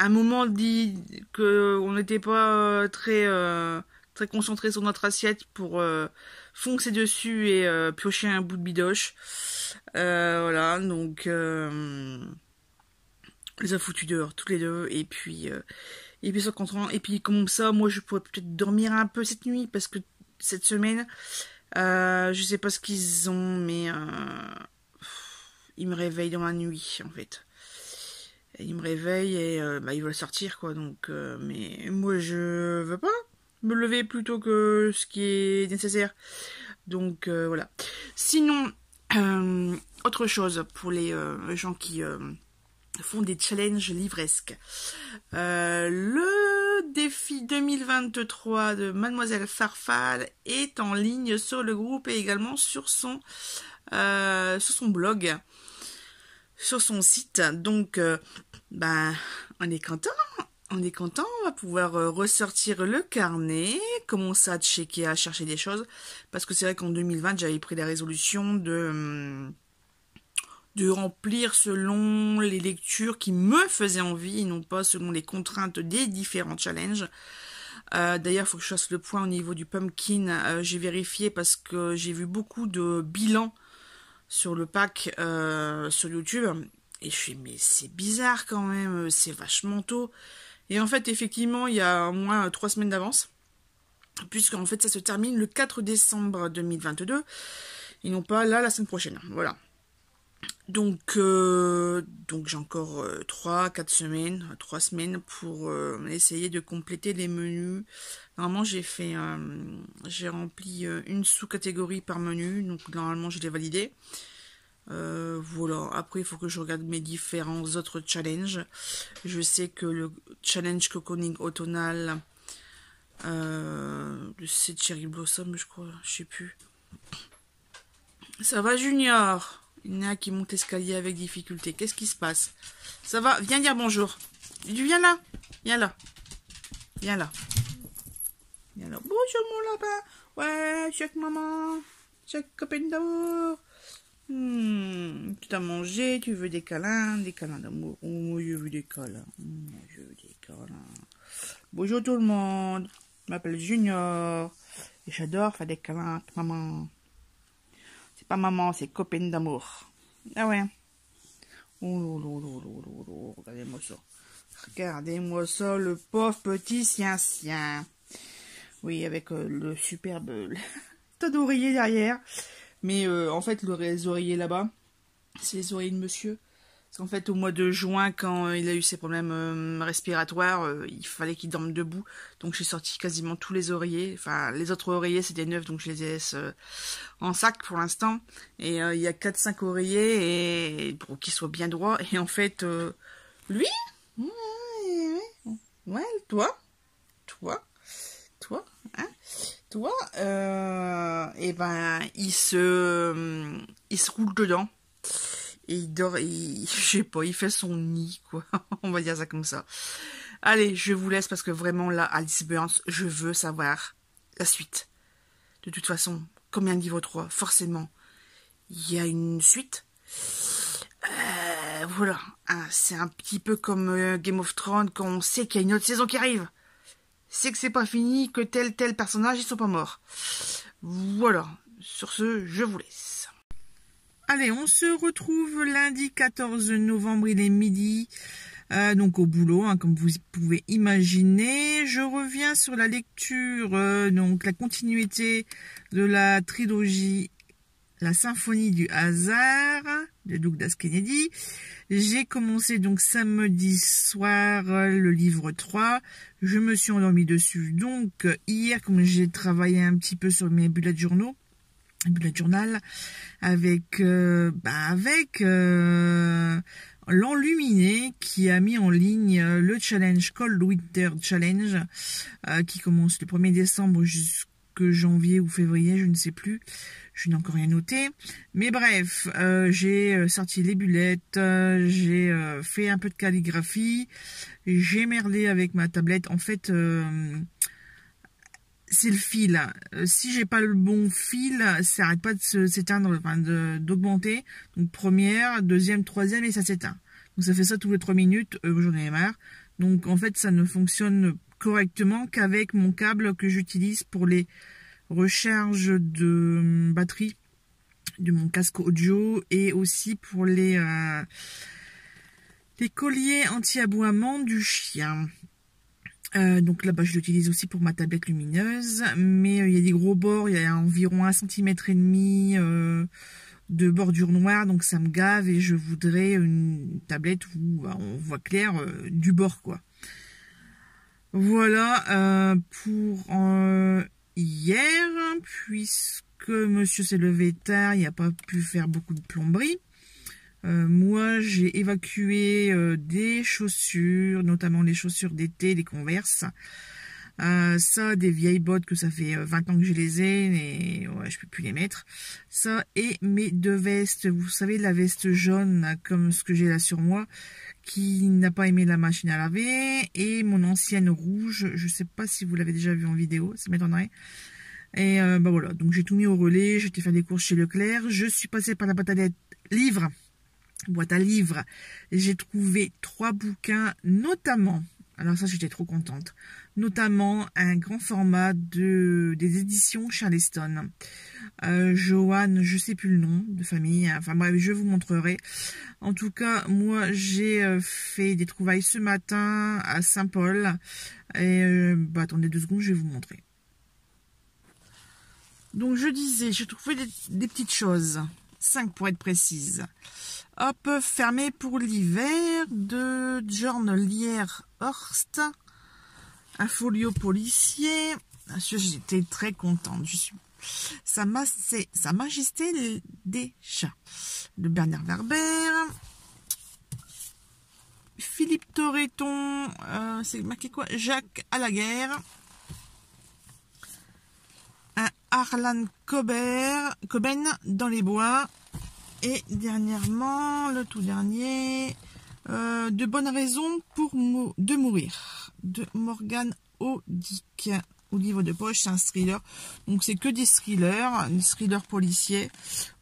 moment dit que on n'était pas très concentré sur notre assiette pour foncer dessus et piocher un bout de bidoche. Voilà, donc les a foutus dehors tous les deux et puis ça content. Et puis comme ça, moi je pourrais peut-être dormir un peu cette nuit parce que cette semaine, je sais pas ce qu'ils ont, mais ils me réveillent dans la nuit en fait. Ils me réveillent et ils veulent sortir quoi. Donc, mais moi je veux pas me lever plutôt que ce qui est nécessaire. Donc voilà. Sinon, autre chose pour les gens qui font des challenges livresques. Le défi 2023 de Mademoiselle Farfalle est en ligne sur le groupe et également sur son blog, sur son site. Donc, on est content. On est content, on va pouvoir ressortir le carnet, commencer à checker, à chercher des choses. Parce que c'est vrai qu'en 2020, j'avais pris la résolution de remplir selon les lectures qui me faisaient envie et non pas selon les contraintes des différents challenges. D'ailleurs, il faut que je fasse le point au niveau du pumpkin. J'ai vérifié parce que j'ai vu beaucoup de bilans sur le pack sur YouTube. Et je suis mais c'est bizarre quand même, c'est vachement tôt. Et en fait, effectivement, il y a au moins 3 semaines d'avance. Puisqu'en fait, ça se termine le 4 décembre 2022. Et non pas là, la semaine prochaine. Voilà. Donc j'ai encore 3 semaines pour essayer de compléter les menus. Normalement j'ai rempli une sous-catégorie par menu, donc normalement je l'ai validé. Voilà, après il faut que je regarde mes différents autres challenges. Je sais que le challenge cocooning automnal, c'est Cherry Blossom je crois, je sais plus. Ça va Junior? Il y en a qui monte l'escalier avec difficulté. Qu'est-ce qui se passe? Ça va? Viens dire bonjour. Viens là. Viens là. Viens là. Viens là. Bonjour mon lapin. Ouais, check maman. Check copine d'amour. Tu t'as mangé, tu veux des câlins d'amour. Oh, je veux des câlins. Je veux des câlins. Bonjour tout le monde. Je m'appelle Junior. Et j'adore faire des câlins avec maman. C'est pas maman, c'est copine d'amour. Ah ouais. Oh, regardez-moi ça. Regardez-moi ça, le pauvre petit sien. Oui, avec le superbe tas d'oreillers derrière. Mais en fait, les oreillers là-bas, c'est les oreillers de monsieur. Parce qu'en fait, au mois de juin, quand il a eu ses problèmes respiratoires, il fallait qu'il dorme debout. Donc j'ai sorti quasiment tous les oreillers. Enfin, les autres oreillers, c'était neuf, donc je les laisse en sac pour l'instant. Et il y a 4-5 oreillers et pour qu'ils soient bien droits. Et en fait, lui, ouais, toi, hein, et il se roule dedans. Et il dort, je sais pas, il fait son nid, quoi. On va dire ça comme ça. Allez, je vous laisse parce que vraiment, là, Alice Burns, je veux savoir la suite. De toute façon, combien de niveau 3? Forcément, il y a une suite. Voilà. Hein, c'est un petit peu comme Game of Thrones, quand on sait qu'il y a une autre saison qui arrive. C'est que c'est pas fini, que tel personnage, ils sont pas morts. Voilà. Sur ce, je vous laisse. Allez, on se retrouve lundi 14 novembre, il est midi, donc au boulot, hein, comme vous pouvez imaginer. Je reviens sur la lecture, donc la continuité de la trilogie La Symphonie du hasard de Douglas Kennedy. J'ai commencé donc samedi soir le livre 3. Je me suis endormie dessus. Donc hier, comme j'ai travaillé un petit peu sur mes bullet journal avec l'Enluminé qui a mis en ligne le challenge Cold Winter Challenge qui commence le 1er décembre jusqu'à janvier ou février, je ne sais plus. Je n'ai encore rien noté. Mais bref, j'ai sorti les bullettes, j'ai fait un peu de calligraphie, j'ai merdé avec ma tablette. En fait, c'est le fil. Si j'ai pas le bon fil, ça arrête pas de s'éteindre, enfin d'augmenter. Donc première, deuxième, troisième et ça s'éteint. Donc ça fait ça tous les 3 minutes, j'en ai marre. Donc en fait ça ne fonctionne correctement qu'avec mon câble que j'utilise pour les recharges de batterie de mon casque audio et aussi pour les colliers anti-aboiement du chien. Donc là-bas, je l'utilise aussi pour ma tablette lumineuse, mais il y a des gros bords, il y a environ 1,5 cm de bordure noire, donc ça me gave et je voudrais une tablette où on voit clair du bord, quoi. Voilà pour hier, puisque monsieur s'est levé tard, il n'a pas pu faire beaucoup de plomberie. Moi, j'ai évacué des chaussures, notamment les chaussures d'été, les Converse. Ça, des vieilles bottes que ça fait 20 ans que je les ai, et ouais, je peux plus les mettre. Ça, et mes 2 vestes, vous savez, la veste jaune, comme ce que j'ai là sur moi, qui n'a pas aimé la machine à laver, et mon ancienne rouge, je sais pas si vous l'avez déjà vu en vidéo, ça m'étonnerait. Et bah voilà, donc j'ai tout mis au relais, j'étais faire des courses chez Leclerc, je suis passée par la boîte à livres, j'ai trouvé 3 bouquins, notamment, alors ça j'étais trop contente, notamment un grand format des éditions Charleston. Joanne, je sais plus le nom de famille, enfin bref, je vous montrerai. En tout cas, moi j'ai fait des trouvailles ce matin à Saint-Paul, et attendez 2 secondes, je vais vous montrer. Donc je disais, j'ai trouvé des petites choses, 5 pour être précise. Hop, fermé pour l'hiver de John Lierhorst, un folio policier. J'étais très contente. Sa Majesté des chats de Bernard Werber. Philippe Torreton, c'est marqué quoi? Jacques à la guerre. Un Harlan Coben dans les bois. Et dernièrement, le tout dernier, de bonnes raisons de mourir, de Morgan Odick, au livre de poche, c'est un thriller. Donc c'est que des thrillers policiers,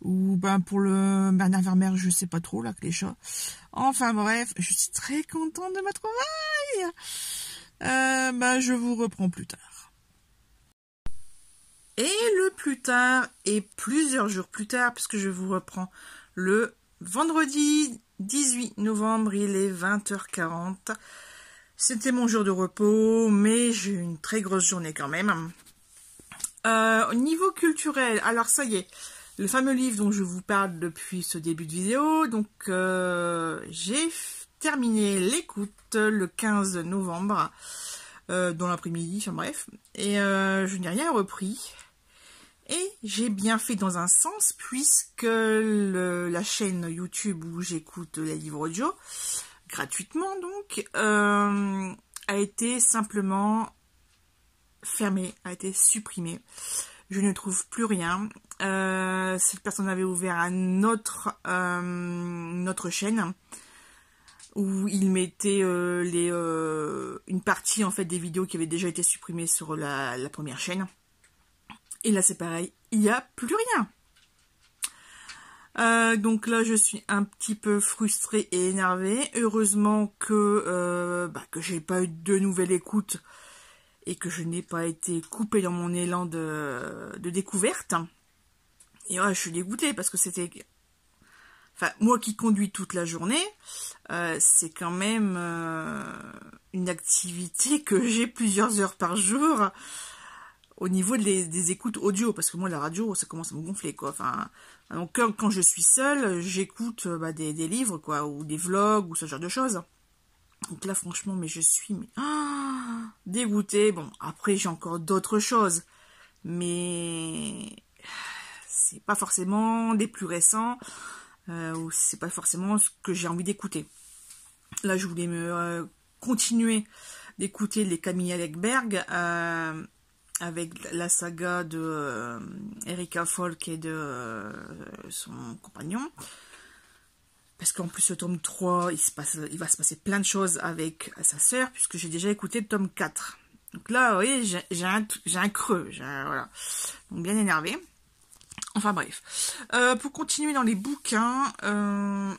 ou pour le Bernard Werber, je sais pas trop, là, que les chats. Enfin bref, je suis très contente de ma trouvaille. Je vous reprends plus tard. Et le plus tard, et plusieurs jours plus tard, puisque je vous reprends le vendredi 18 novembre, il est 20h40. C'était mon jour de repos, mais j'ai eu une très grosse journée quand même. Au niveau culturel, alors ça y est, le fameux livre dont je vous parle depuis ce début de vidéo, donc j'ai terminé l'écoute le 15 novembre, dans l'après-midi, enfin bref, et je n'ai rien repris. Et j'ai bien fait dans un sens, puisque la chaîne YouTube où j'écoute les livres audio, gratuitement donc, a été simplement fermée, a été supprimée. Je ne trouve plus rien. Cette personne avait ouvert notre chaîne, où il mettait une partie en fait des vidéos qui avaient déjà été supprimées sur la première chaîne. Et là, c'est pareil, il n'y a plus rien. Donc là, je suis un petit peu frustrée et énervée. Heureusement que j'ai pas eu de nouvelle écoute et que je n'ai pas été coupée dans mon élan de découverte. Et ouais, je suis dégoûtée parce que c'était... Enfin, moi qui conduis toute la journée, c'est quand même une activité que j'ai plusieurs heures par jour. Au niveau des écoutes audio, parce que moi la radio ça commence à me gonfler quoi. Enfin, donc quand je suis seule, j'écoute des livres quoi, ou des vlogs ou ce genre de choses. Donc là franchement, mais je suis dégoûtée. Bon, après j'ai encore d'autres choses, mais c'est pas forcément des plus récents. ou c'est pas forcément ce que j'ai envie d'écouter. Là, je voulais me continuer d'écouter les Camilla Läckberg avec la saga de Erika Folk et de son compagnon. Parce qu'en plus, le tome 3, il va se passer plein de choses avec sa sœur, puisque j'ai déjà écouté le tome 4. Donc là, vous voyez, j'ai un creux, voilà. Donc bien énervé. Enfin bref. Pour continuer dans les bouquins,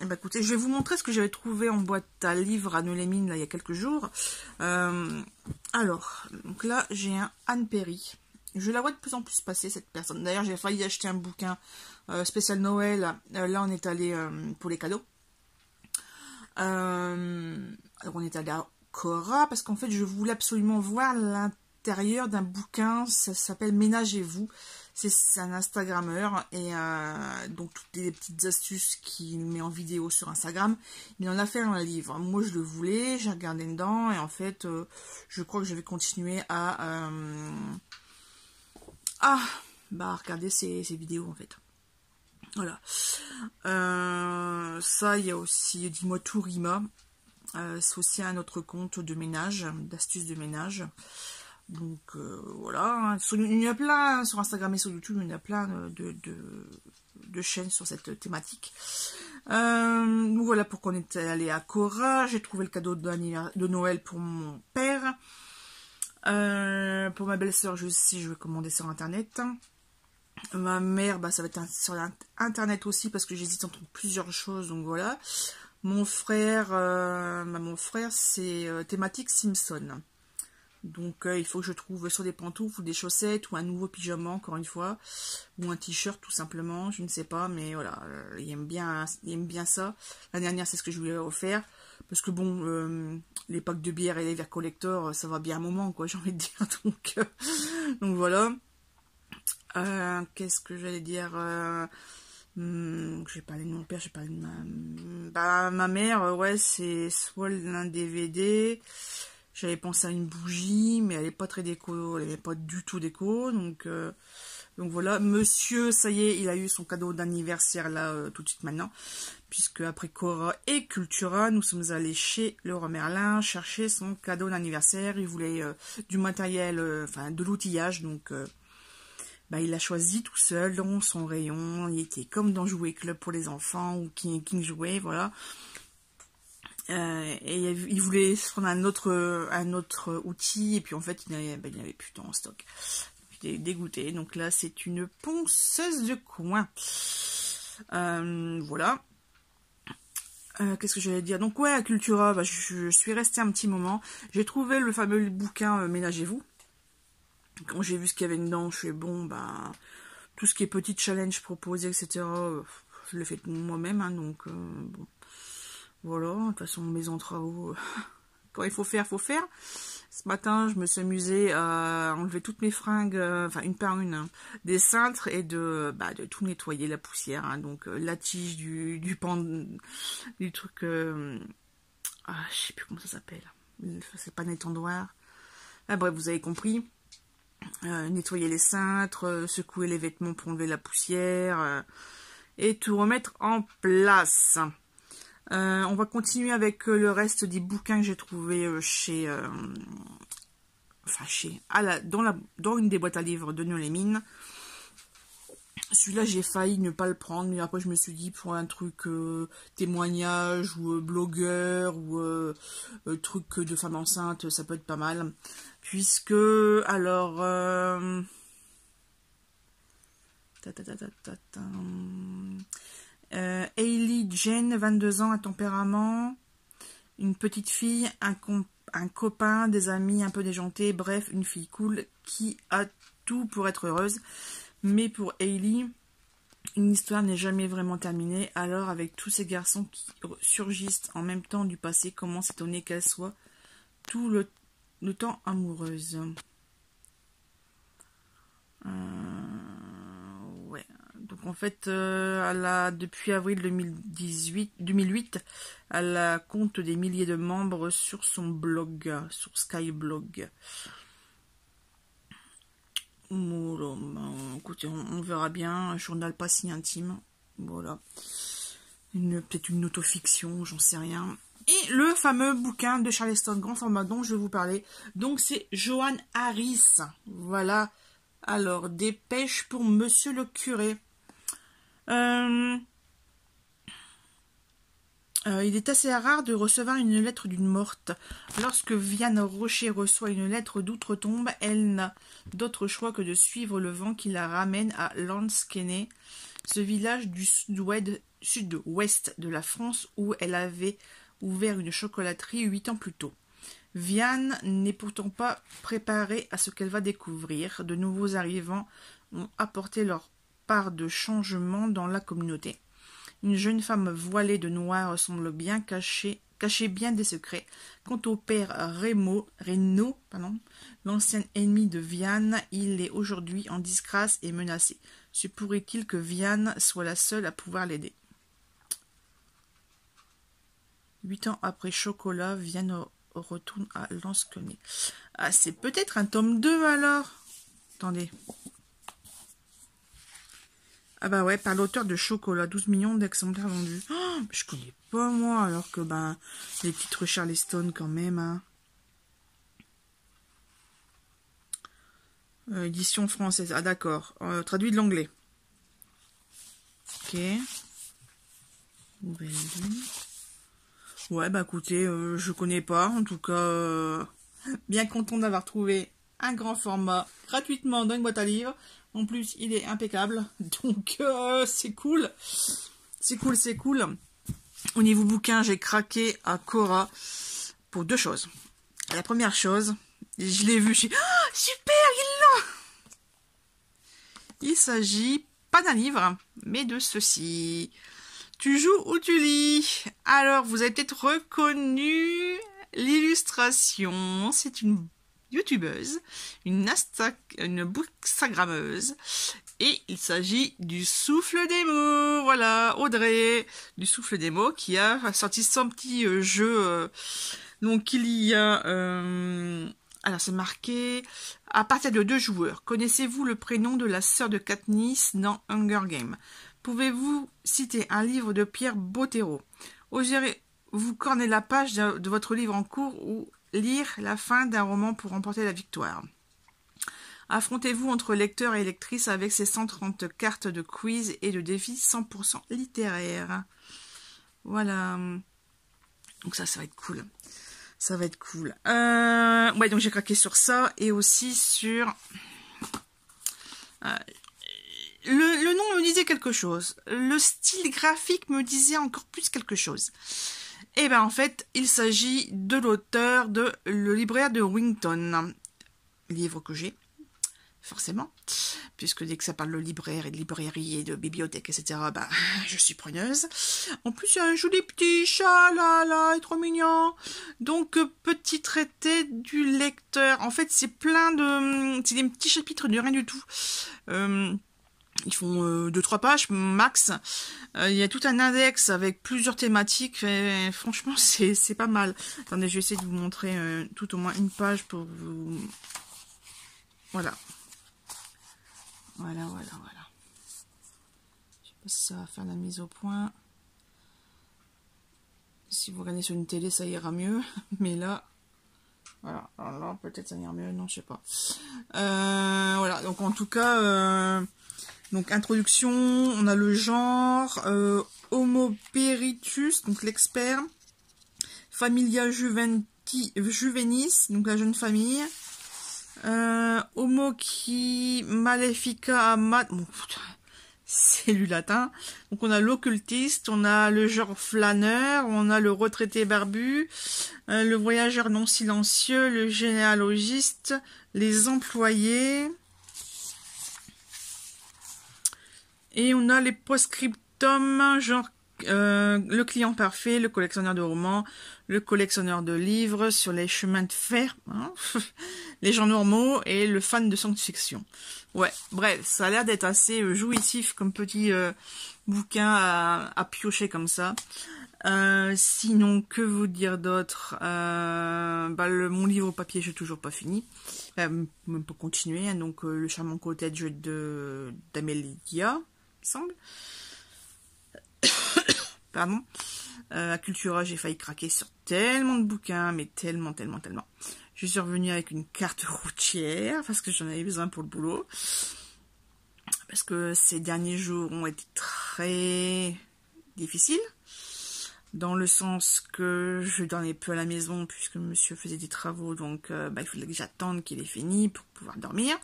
écoutez, je vais vous montrer ce que j'avais trouvé en boîte à livres à Nolé-Mines là il y a quelques jours. Alors, donc là, j'ai un Anne Perry. Je la vois de plus en plus passer, cette personne. D'ailleurs, j'ai failli acheter un bouquin spécial Noël. Là, on est allé pour les cadeaux. Alors, on est allé à Cora, parce qu'en fait, je voulais absolument voir l'intérieur d'un bouquin. Ça s'appelle Ménagez-vous. C'est un Instagrammeur, et donc toutes les petites astuces qu'il met en vidéo sur Instagram, il en a fait un livre. Moi, je le voulais, j'ai regardé dedans, et en fait, je crois que je vais continuer à regarder ces vidéos, en fait. Voilà. Ça, il y a aussi Dis-moi tout, Rima. C'est aussi un autre compte de ménage, d'astuces de ménage. Donc voilà, il y a plein sur Instagram et sur YouTube, il y a plein de chaînes sur cette thématique. Donc voilà pourquoi on est allé à Cora. J'ai trouvé le cadeau de Noël pour mon père. Pour ma belle-sœur, je vais commander sur internet. Ma mère, ça va être sur internet aussi, parce que j'hésite entre plusieurs choses, donc voilà. Mon frère, c'est thématique Simpson. Donc il faut que je trouve soit des pantoufles ou des chaussettes ou un nouveau pyjama, encore une fois, ou un t-shirt tout simplement, je ne sais pas, mais voilà, il aime bien ça. L'année dernière, c'est ce que je lui ai offert, parce que bon, les packs de bière et les verres collector, ça va bien un moment, quoi, j'ai envie de dire. Donc voilà. Qu'est-ce que j'allais dire, j'ai parlé de mon père, j'ai parlé de ma mère, ouais, c'est soit un DVD. J'avais pensé à une bougie, mais elle n'est pas très déco, elle n'est pas du tout déco, donc voilà. Monsieur, ça y est, il a eu son cadeau d'anniversaire là, tout de suite maintenant, puisque après Cora et Cultura, nous sommes allés chez Leroy Merlin chercher son cadeau d'anniversaire. Il voulait du matériel, de l'outillage, donc il a choisi tout seul dans son rayon. Il était comme dans Jouet Club pour les enfants ou King Jouet, voilà. Et il voulait se prendre un autre outil, et puis en fait il n'y avait plus en stock. J'étais dégoûtée. Donc là c'est une ponceuse de coin. Voilà. Qu'est-ce que j'allais dire? Donc ouais, à Cultura, je suis restée un petit moment. J'ai trouvé le fameux bouquin Ménagez-vous. Quand j'ai vu ce qu'il y avait dedans, je fais bon, tout ce qui est petit challenge proposé, etc. Je le fais moi-même, hein, donc bon. Voilà, de toute façon, maison de travaux, quand il faut faire, faut faire. Ce matin, je me suis amusée à enlever toutes mes fringues, une par une, hein, des cintres, et de tout nettoyer, la poussière, hein, donc la tige du truc, je sais plus comment ça s'appelle, c'est pas étendoir. Bref, vous avez compris. Nettoyer les cintres, secouer les vêtements pour enlever la poussière, et tout remettre en place. On va continuer avec le reste des bouquins que j'ai trouvé dans une des boîtes à livres de Nolé-Mines. Celui-là, j'ai failli ne pas le prendre, mais après je me suis dit pour un truc témoignage ou blogueur ou truc de femme enceinte, ça peut être pas mal. Puisque, alors... Hailey Jane, 22 ans, un tempérament, une petite fille, un copain, des amis un peu déjantés, bref, une fille cool qui a tout pour être heureuse. Mais pour Hailey, une histoire n'est jamais vraiment terminée, alors avec tous ces garçons qui surgissent en même temps du passé, comment s'étonner qu'elle soit tout le temps amoureuse. Ouais. Donc en fait, depuis avril 2008, elle compte des milliers de membres sur son blog, sur Skyblog. Voilà, écoutez, on verra bien. Un journal pas si intime. Voilà. Peut-être une autofiction, j'en sais rien. Et le fameux bouquin de Charleston, grand format dont je vais vous parler. Donc c'est Johann Harris. Voilà. Alors, dépêche pour Monsieur le curé. Il est assez rare de recevoir une lettre d'une morte. Lorsque Vianne Rocher reçoit une lettre d'outre-tombe, elle n'a d'autre choix que de suivre le vent qui la ramène à Lansquenet, ce village du sud-ouest de la France où elle avait ouvert une chocolaterie 8 ans plus tôt. Vianne n'est pourtant pas préparée à ce qu'elle va découvrir. De nouveaux arrivants ont apporté leur part de changement dans la communauté. Une jeune femme voilée de noir semble bien cachait bien des secrets. Quant au père Reynaud, l'ancien ennemi de Vianne, il est aujourd'hui en disgrâce et menacé. Se pourrait-il que Vianne soit la seule à pouvoir l'aider? 8 ans après Chocolat, Vianne retourne à Lansquenet. Ah, c'est peut-être un tome 2 alors? Attendez. Ah bah ouais, par l'auteur de Chocolat, 12 millions d'exemplaires vendus. Oh, je connais pas moi, alors que ben les titres Charleston quand même. Hein. Édition française. Ah d'accord. Traduit de l'anglais. Ok. Nouvelle lune. Ouais bah écoutez, je connais pas. En tout cas, bien content d'avoir trouvé un grand format gratuitement dans une boîte à livres. En plus, il est impeccable. Donc, c'est cool. C'est cool, c'est cool. Au niveau bouquin, j'ai craqué à Cora pour 2 choses. La première chose, je l'ai vu, oh, super, ils l'ont! Il s'agit pas d'un livre, mais de ceci. Tu joues ou tu lis? Alors, vous avez peut-être reconnu l'illustration. C'est une youtubeuse, une bookstagrammeuse, et il s'agit du Souffle des mots. Voilà, Audrey du Souffle des mots qui a sorti son petit jeu. Donc il y a, alors c'est marqué à partir de 2 joueurs. Connaissez-vous le prénom de la sœur de Katniss dans Hunger Games? Pouvez-vous citer un livre de Pierre Bottero? Oserez-vous corner la page de votre livre en cours ou lire la fin d'un roman pour remporter la victoire? Affrontez-vous entre lecteurs et lectrices avec ces 130 cartes de quiz et de défis 100% littéraires. Voilà. Donc ça va être cool. Ça va être cool. Ouais, donc j'ai craqué sur ça et aussi sur... Le nom me disait quelque chose. Le style graphique me disait encore plus quelque chose. Et ben en fait, il s'agit de l'auteur de Le libraire de Winton. Livre que j'ai, forcément. Puisque dès que ça parle de libraire et de librairie et de bibliothèque, etc., bah, je suis preneuse. En plus, il y a un joli petit chat, là, il est trop mignon. Donc, petit traité du lecteur. En fait, c'est plein de... C'est des petits chapitres de rien du tout. Ils font 2-3 pages max. Il y a tout un index avec plusieurs thématiques. Et, franchement, c'est pas mal. Attendez, je vais essayer de vous montrer tout au moins une page pour vous... Voilà. Voilà. Je sais pas si ça va faire la mise au point. Si vous regardez sur une télé, ça ira mieux. Mais là... Voilà. Alors là, peut-être ça ira mieux. Non, je sais pas. Voilà. Donc, en tout cas... Donc, introduction, on a le genre, Homo Peritus, donc l'expert, Familia Juvenis, donc la jeune famille, Homo qui Malefica Amat, bon, c'est du latin, donc on a l'occultiste, on a le genre flâneur, on a le retraité barbu, le voyageur non silencieux, le généalogiste, les employés... Et on a les post-scriptum, genre le client parfait, le collectionneur de romans, le collectionneur de livres sur les chemins de fer, hein, les gens normaux et le fan de science-fiction. Ouais, bref, ça a l'air d'être assez jouissif comme petit bouquin à piocher comme ça. Sinon, que vous dire d'autre? Mon livre au papier, j'ai toujours pas fini. Même pour continuer, hein, donc le charmant cottage d'Amélia, il me semble. pardon. À Cultura, j'ai failli craquer sur tellement de bouquins, mais tellement. Je suis revenue avec une carte routière, parce que j'en avais besoin pour le boulot. Parce que ces derniers jours ont été très difficiles. Dans le sens que je dormais peu à la maison, puisque monsieur faisait des travaux, donc il fallait que j'attende qu'il ait fini pour pouvoir dormir.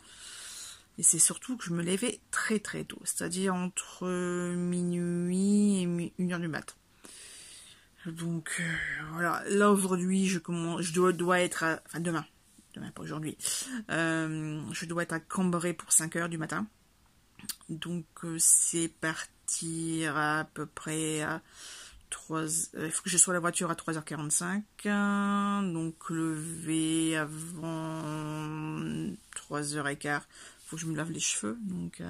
Et c'est surtout que je me levais très tôt, c'est-à-dire entre minuit et 1h du matin. Donc voilà, là aujourd'hui je dois être enfin demain pas aujourd'hui, je dois être à Cambrai pour 5h du matin. Donc c'est partir à peu près à 3, il faut que je sois à la voiture à 3h45, donc lever avant 3h15, faut que je me lave les cheveux, donc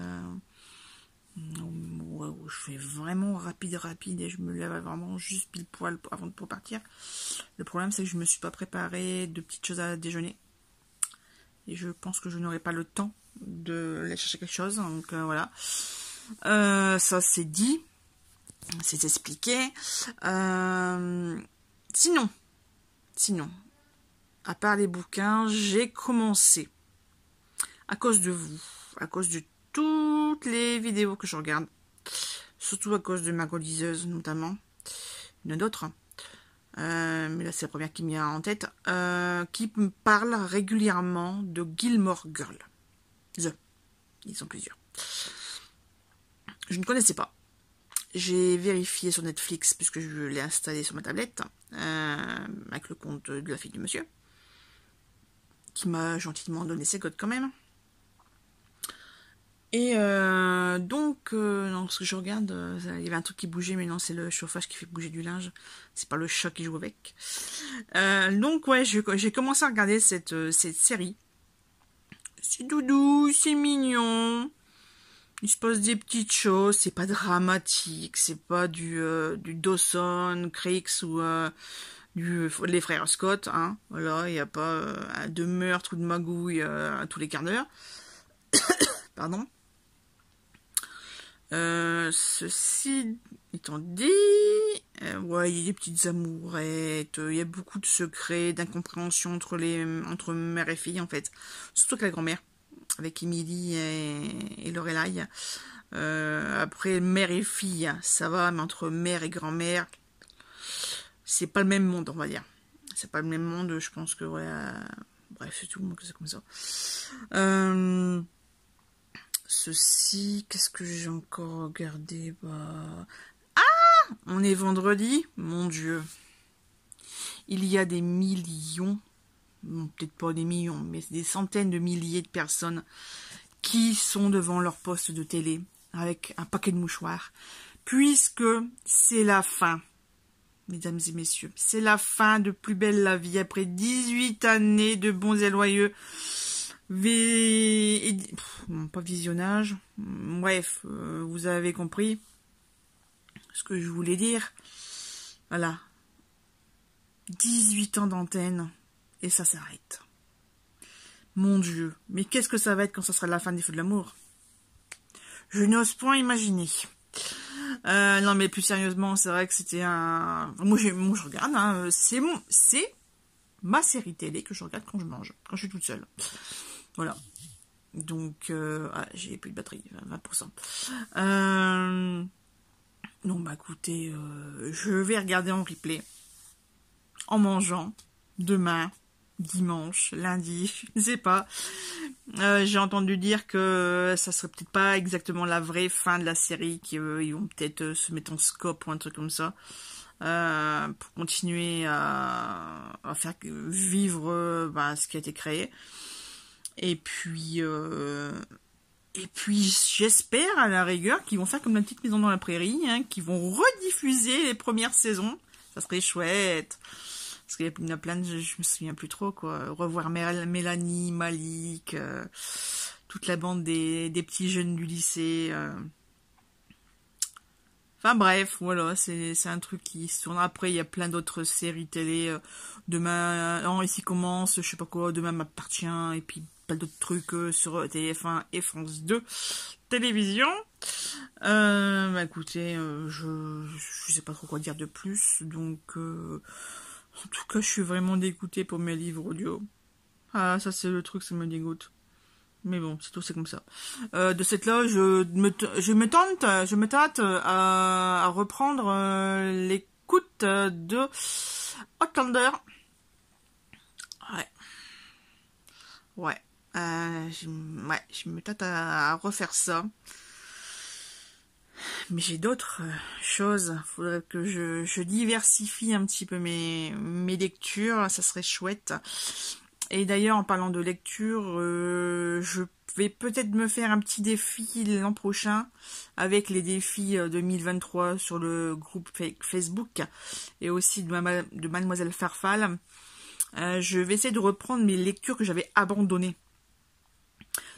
je fais vraiment rapide et je me lève vraiment juste pile poil avant pour partir. Le problème c'est que je me suis pas préparé de petites choses à déjeuner et je pense que je n'aurai pas le temps de aller chercher quelque chose, donc voilà, ça c'est dit, c'est expliqué. Sinon à part les bouquins, j'ai commencé à cause de vous, à cause de toutes les vidéos que je regarde, surtout à cause de Margot Liseuse notamment, il y en a d'autres, mais là c'est la première qui me vient en tête, qui me parle régulièrement de Gilmore Girls. Ils sont plusieurs. Je ne connaissais pas. J'ai vérifié sur Netflix puisque je l'ai installé sur ma tablette, avec le compte de la fille du monsieur, qui m'a gentiment donné ses codes quand même. Et donc, ce que je regarde, il y avait un truc qui bougeait, mais non, c'est le chauffage qui fait bouger du linge. C'est pas le chat qui joue avec. Donc, ouais, j'ai commencé à regarder cette série. C'est doudou, c'est mignon. Il se passe des petites choses, c'est pas dramatique, c'est pas du Dawson Creek ou les frères Scott, hein. Voilà, il n'y a pas de meurtre ou de magouille à tous les quarts d'heure. Pardon. Ceci étant dit, ouais, il y a des petites amourettes, il y a beaucoup de secrets, d'incompréhension entre mère et fille en fait, surtout avec la grand-mère, avec Emily et Lorelai. Après mère et fille, ça va, mais entre mère et grand-mère, c'est pas le même monde, on va dire. C'est pas le même monde, je pense que ouais. Bref, c'est tout, c'est comme ça. Ceci, qu'est-ce que j'ai encore regardé? On est vendredi, mon Dieu. Il y a des millions, peut-être pas des millions, mais des centaines de milliers de personnes qui sont devant leur poste de télé avec un paquet de mouchoirs, puisque c'est la fin, mesdames et messieurs. C'est la fin de Plus belle la vie, après 18 années de bons et loyaux. Pas visionnage, bref, vous avez compris ce que je voulais dire. Voilà, 18 ans d'antenne et ça s'arrête. Mon Dieu, mais qu'est-ce que ça va être quand ça sera la fin des Feux de l'amour? Je n'ose point imaginer. Non mais plus sérieusement, c'est vrai que c'était un... Moi je regarde, hein, c'est ma série télé que je regarde quand je mange, quand je suis toute seule. Voilà. Donc, j'ai plus de batterie, 20%. Donc, bah écoutez, je vais regarder en replay, en mangeant, demain, dimanche, lundi, je ne sais pas. J'ai entendu dire que ça serait peut-être pas exactement la vraie fin de la série, qu'ils vont peut-être se mettre en scope ou un truc comme ça. Pour continuer à faire vivre ce qui a été créé. Et puis j'espère à la rigueur qu'ils vont faire comme La Petite Maison dans la Prairie, hein, qu'ils vont rediffuser les premières saisons. Ça serait chouette. Parce qu'il y en a plein de... Je me souviens plus trop, quoi. Revoir Mélanie, Malik, toute la bande des petits jeunes du lycée. Enfin bref, voilà, c'est un truc qui se tourne. Après, il y a plein d'autres séries télé. Demain, non, ici commence, je sais pas quoi, demain m'appartient, et puis plein d'autres trucs sur TF1 et France 2 télévision. Bah écoutez, je sais pas trop quoi dire de plus, donc en tout cas, je suis vraiment dégoûtée pour mes livres audio. Ah, ça c'est le truc, ça me dégoûte. Mais bon, c'est tout, c'est comme ça. De cette là, je me tâte à reprendre l'écoute de Outlander. Ouais. Ouais. Je me tâte à refaire ça. Mais j'ai d'autres choses. Faudrait que je diversifie un petit peu mes lectures. Ça serait chouette. Et d'ailleurs, en parlant de lecture, je vais peut-être me faire un petit défi l'an prochain avec les défis 2023 sur le groupe Facebook et aussi de Mademoiselle Farfal. Je vais essayer de reprendre mes lectures que j'avais abandonnées.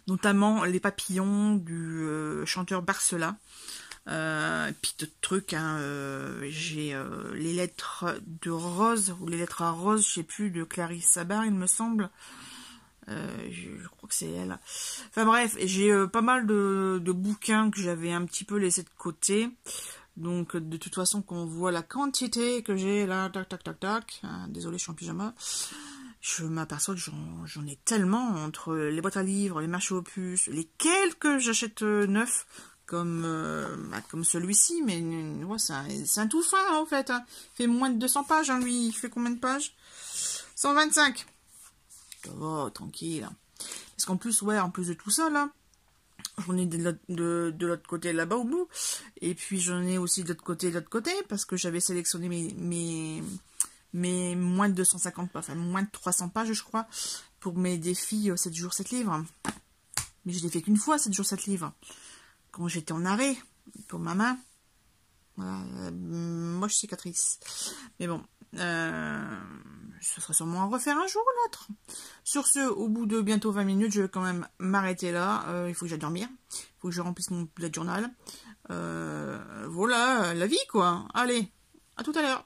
Notamment Les Papillons du chanteur Barcela. Puis d'autres trucs, hein, j'ai les lettres de Rose, ou les lettres à Rose, je sais plus, de Clarisse Sabar, il me semble. Je crois que c'est elle. Enfin bref, j'ai pas mal de bouquins que j'avais un petit peu laissés de côté. Donc de toute façon, qu'on voit la quantité que j'ai là, tac tac tac tac. Désolée, je suis en pyjama. Je m'aperçois que j'en ai tellement entre les boîtes à livres, les marchés aux puces, les quelques j'achète neufs. Comme celui-ci, mais ouais, c'est un tout fin en fait. Hein. Il fait moins de 200 pages, hein, lui. Il fait combien de pages? 125. Ça va, tranquille. Parce qu'en plus, ouais, en plus de tout ça, là, j'en ai de l'autre côté là-bas au bout. Et puis j'en ai aussi de l'autre côté, parce que j'avais sélectionné mes moins de 250 pages, enfin moins de 300 pages, je crois, pour mes défis 7 jours, 7 livres. Mais je l'ai fait qu'une fois, 7 jours, 7 livres. Quand j'étais en arrêt pour ma main. Voilà, moche cicatrice. Mais bon, ce sera sûrement à refaire un jour ou l'autre. Sur ce, au bout de bientôt 20 minutes, je vais quand même m'arrêter là. Il faut que j'aille dormir. Il faut que je remplisse mon bullet journal. Voilà, la vie quoi. Allez, à tout à l'heure.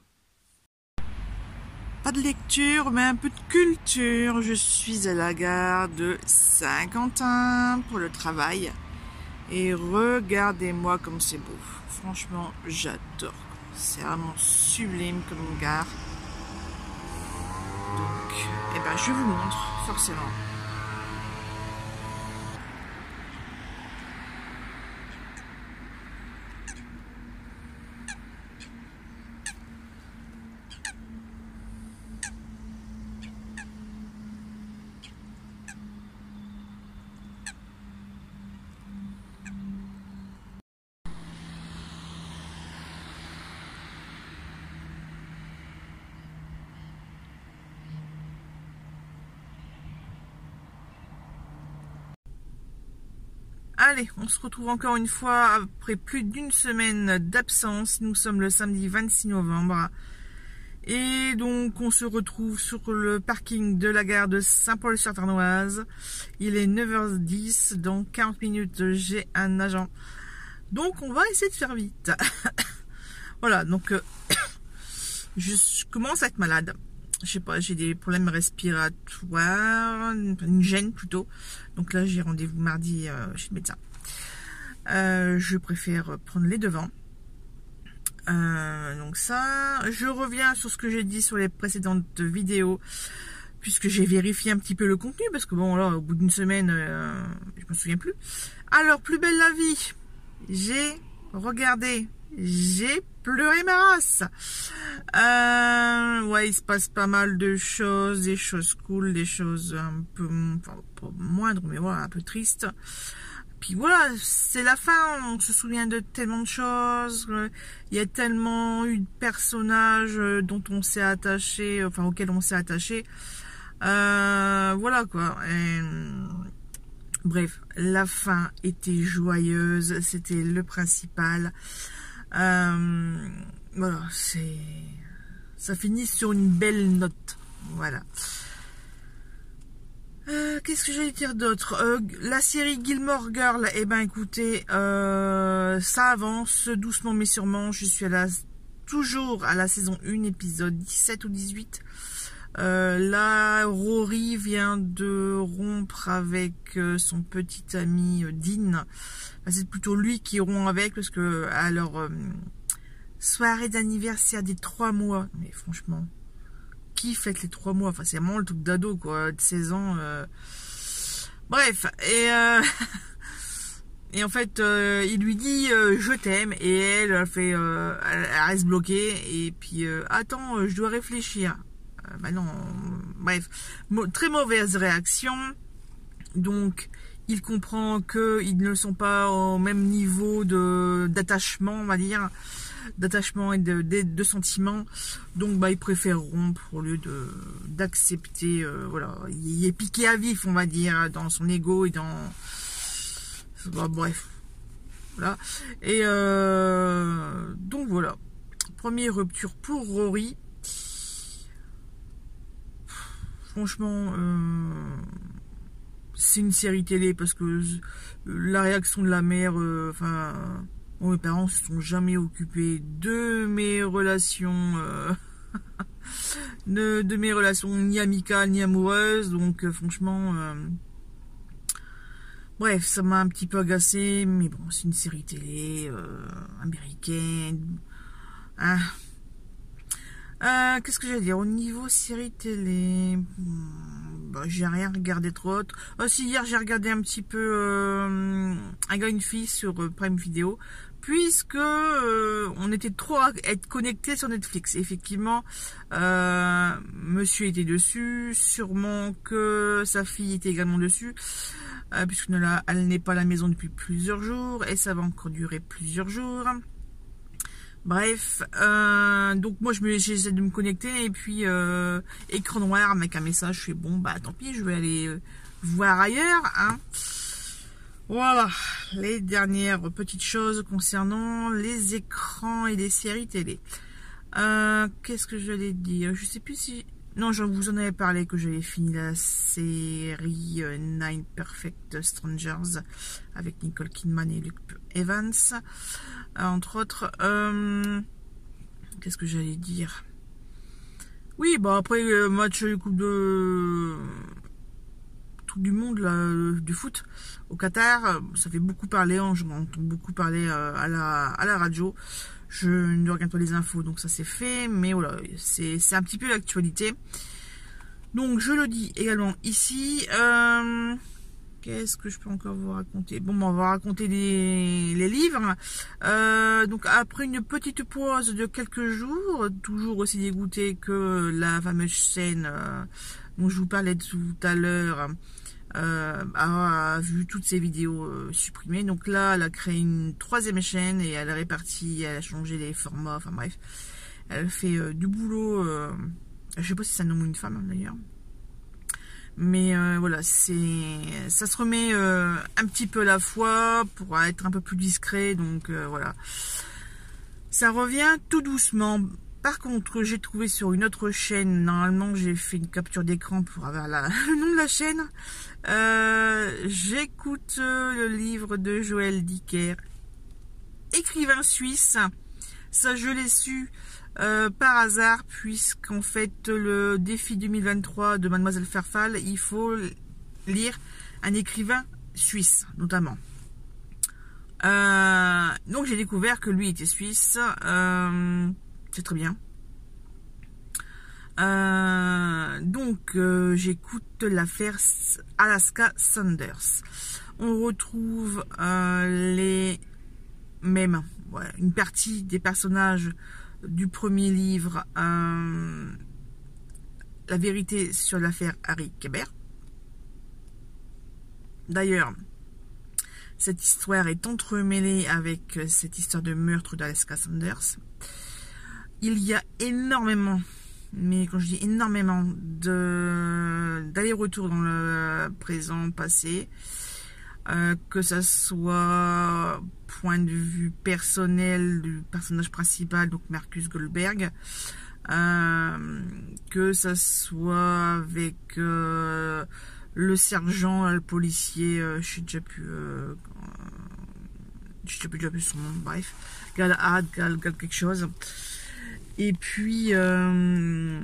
Pas de lecture, mais un peu de culture. Je suis à la gare de Saint-Quentin pour le travail. Et regardez-moi comme c'est beau. Franchement, j'adore. C'est vraiment sublime comme gare. Donc, eh ben, je vous montre, forcément. Allez, on se retrouve encore une fois après plus d'une semaine d'absence. Nous sommes le samedi 26 novembre. Et donc, on se retrouve sur le parking de la gare de Saint-Paul-sur-Tarnoise. Il est 9h10. Dans 40 minutes, j'ai un agent. Donc, on va essayer de faire vite. Voilà, donc, je commence à être malade. Je sais pas, j'ai des problèmes respiratoires, une gêne plutôt. Donc là, j'ai rendez-vous mardi chez le médecin. Je préfère prendre les devants. Donc ça, je reviens sur ce que j'ai dit sur les précédentes vidéos, puisque j'ai vérifié un petit peu le contenu, parce que bon, là, au bout d'une semaine, je me souviens plus. Alors, Plus belle la vie, j'ai regardé, j'ai pleuré ma race. Ouais, il se passe pas mal de choses, des choses cool, des choses un peu, enfin, pas moindres, mais voilà, un peu tristes. Puis voilà, c'est la fin, on se souvient de tellement de choses, il y a tellement eu de personnages dont on s'est attaché, enfin auxquels on s'est attaché. Voilà quoi. Et, bref, la fin était joyeuse, c'était le principal. Voilà, ça finit sur une belle note. Voilà. Qu'est-ce que j'allais dire d'autre? La série Gilmore Girl, eh ben écoutez, ça avance doucement mais sûrement. Je suis toujours à la saison 1, épisode 17 ou 18. Là, Rory vient de rompre avec son petit ami Dean. Enfin, c'est plutôt lui qui rompt avec, parce que à leur soirée d'anniversaire des 3 mois, mais franchement, qui fête les 3 mois? Enfin, c'est vraiment le truc d'ado, quoi, de 16 ans. Bref, et en fait, il lui dit je t'aime, et elle fait, elle reste bloquée, et puis attends, je dois réfléchir. Bah non, bref, très mauvaise réaction. Donc, il comprend qu'ils ne sont pas au même niveau d'attachement, on va dire, d'attachement et de sentiments. Donc, bah, il préfère rompre au lieu d'accepter. Voilà, il est piqué à vif, on va dire, dans son ego et dans. Bah, bref, voilà. Et donc voilà, première rupture pour Rory. Franchement, c'est une série télé, parce que la réaction de la mère, enfin, mes parents se sont jamais occupés de mes relations, de mes relations ni amicales ni amoureuses, donc franchement, bref, ça m'a un petit peu agacé, mais bon, c'est une série télé américaine, hein. Qu'est-ce que j'allais dire au niveau série télé? Bah, j'ai rien regardé trop autre. Si, hier j'ai regardé un petit peu Un gars une fille sur Prime Video, puisque on était trop à être connectés sur Netflix. Effectivement, monsieur était dessus, sûrement que sa fille était également dessus, puisqu'elle n'est pas à la maison depuis plusieurs jours, et ça va encore durer plusieurs jours. Bref, donc moi j'essaie de me connecter, et puis écran noir avec un message, je fais bon bah tant pis, je vais aller voir ailleurs, hein. Voilà, les dernières petites choses concernant les écrans et les séries télé. Qu'est-ce que j'allais dire? Je sais plus si... Non, je vous en avais parlé, que j'avais fini la série Nine Perfect Strangers avec Nicole Kidman et Luke Evans, entre autres. Qu'est-ce que j'allais dire? Oui, bah après match Coupe du monde là, du foot au Qatar, ça fait beaucoup parler, j'en entends beaucoup parler à la radio. Je ne regarde pas les infos, donc ça c'est fait, mais voilà, c'est un petit peu l'actualité. Donc je le dis également ici. Qu'est-ce que je peux encore vous raconter? Bon, on va raconter les livres. Donc après une petite pause de quelques jours, toujours aussi dégoûtée que la fameuse chaîne dont je vous parlais tout à l'heure, a vu toutes ces vidéos supprimées. Donc là, elle a créé une 3e chaîne, et elle a réparti, elle a changé les formats, enfin bref, elle fait du boulot. Je sais pas si c'est un homme ou une femme, hein, d'ailleurs. Mais voilà, ça se remet un petit peu à la fois pour être un peu plus discret. Donc voilà, ça revient tout doucement. Par contre, j'ai trouvé sur une autre chaîne, normalement j'ai fait une capture d'écran pour avoir le nom de la chaîne. J'écoute le livre de Joël Dicker, écrivain suisse. Ça, je l'ai su par hasard, puisqu'en fait, le défi 2023 de Mademoiselle Farfal, il faut lire un écrivain suisse, notamment. Donc, j'ai découvert que lui était suisse. C'est très bien. Donc j'écoute l'affaire Alaska Sanders. On retrouve une partie des personnages du premier livre, La vérité sur l'affaire Harry Kéber. D'ailleurs, cette histoire est entremêlée avec cette histoire de meurtre d'Alaska Sanders. Il y a énormément, mais quand je dis énormément, d'aller-retour dans le présent, passé, que ça soit point de vue personnel du personnage principal, donc Marcus Goldberg, que ça soit avec le sergent, le policier, je sais déjà plus son nom, bref, Galahad, Gal quelque chose. Et puis ouais,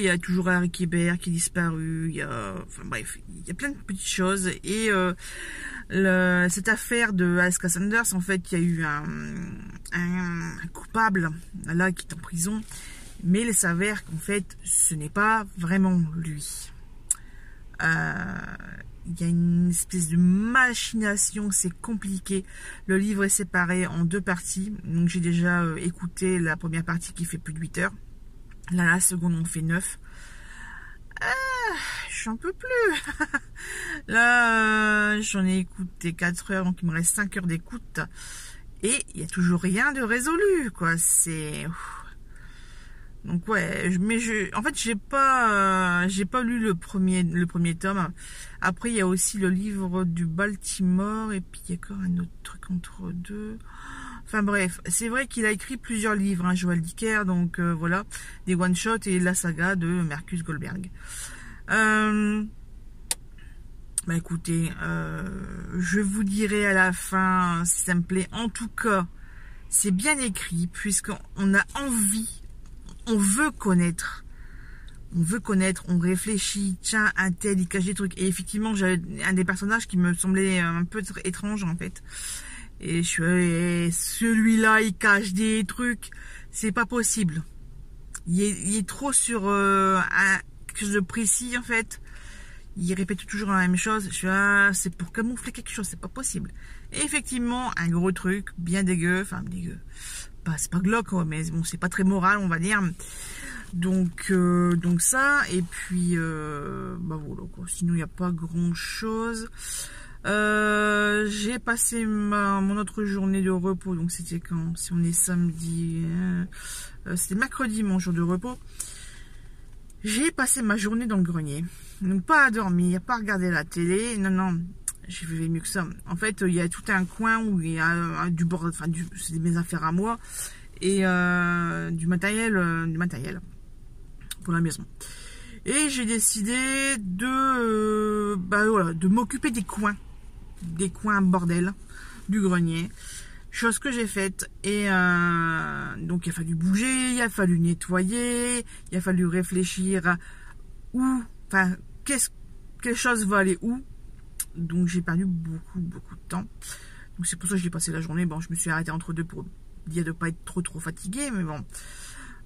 il y a toujours Harry Kéber qui est disparu, il y a, enfin bref, il y a plein de petites choses. Et cette affaire de Alaska Sanders, en fait, il y a eu un coupable là qui est en prison, mais il s'avère qu'en fait ce n'est pas vraiment lui. Il y a une espèce de machination, c'est compliqué. Le livre est séparé en 2 parties, donc j'ai déjà écouté la première partie qui fait plus de 8 heures. Là, la seconde on fait 9. J'en peux plus. Là, j'en ai écouté 4 heures, donc il me reste 5 heures d'écoute. Et il n'y a toujours rien de résolu, quoi. C'est... Donc ouais, en fait j'ai pas lu le premier tome. Après il y a aussi le livre du Baltimore et puis il y a encore un autre truc entre deux. Enfin bref, c'est vrai qu'il a écrit plusieurs livres, hein, Joël Dicker, donc voilà, des one shot et la saga de Marcus Goldberg. Bah écoutez, je vous dirai à la fin si ça me plaît. En tout cas, c'est bien écrit puisqu'on a envie. On veut connaître, on réfléchit, tiens, un tel, il cache des trucs. Et effectivement, j'avais un des personnages qui me semblait un peu étrange, en fait. Et je suis, celui-là, il cache des trucs. C'est pas possible. Il est trop sur quelque chose de précis, en fait. Il répète toujours la même chose. Je suis, c'est pour camoufler quelque chose, c'est pas possible. Et effectivement, un gros truc, bien dégueu, enfin, dégueu. C'est pas glauque, mais bon, c'est pas très moral, on va dire. Donc ça, et puis bah voilà quoi. Sinon il n'y a pas grand chose. J'ai passé mon autre journée de repos, donc c'était quand, si on est samedi, c'était mercredi mon jour de repos. J'ai passé ma journée dans le grenier, donc pas à dormir, pas à regarder la télé, non, j'ai fait mieux que ça. En fait, il y a tout un coin où il y a du bord, enfin, c'est mes affaires à moi et du matériel pour la maison. Et j'ai décidé de, voilà, de m'occuper des coins bordel du grenier. Chose que j'ai faite. Et donc il a fallu bouger, il a fallu nettoyer, il a fallu réfléchir où, enfin, quelle chose va aller où. Donc j'ai perdu beaucoup de temps. Donc c'est pour ça que j'ai passé la journée. Bon, je me suis arrêtée entre deux pour dire de pas être trop fatiguée, mais bon,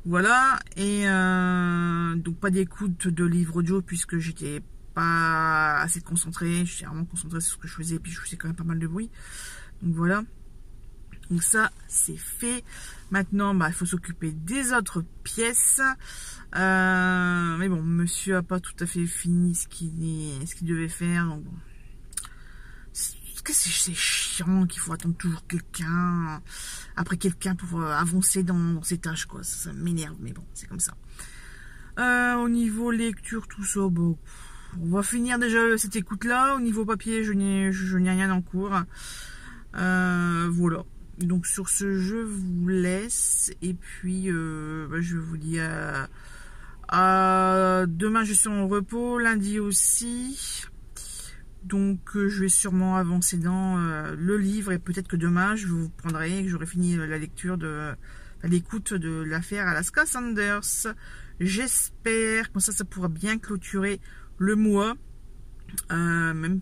voilà. Et donc pas d'écoute de livre audio puisque j'étais pas assez concentrée. J'étais vraiment concentrée sur ce que je faisais, et puis je faisais quand même pas mal de bruit. Donc voilà. Donc ça c'est fait. Maintenant il faut s'occuper des autres pièces. Mais bon, monsieur a pas tout à fait fini ce qu'il devait faire. Donc bon. C'est chiant qu'il faut attendre toujours quelqu'un pour avancer dans ses tâches, quoi. Ça m'énerve, mais bon, c'est comme ça. Au niveau lecture, tout ça, bon, on va finir déjà cette écoute là. Au niveau papier, je n'ai rien en cours. Voilà. Donc sur ce, je vous laisse et puis je vous dis à demain. Je suis en repos, lundi aussi. Donc je vais sûrement avancer dans le livre et peut-être que demain je vous prendrai, que j'aurai fini la lecture l'écoute de l'affaire Alaska Sanders. J'espère que ça pourra bien clôturer le mois. Même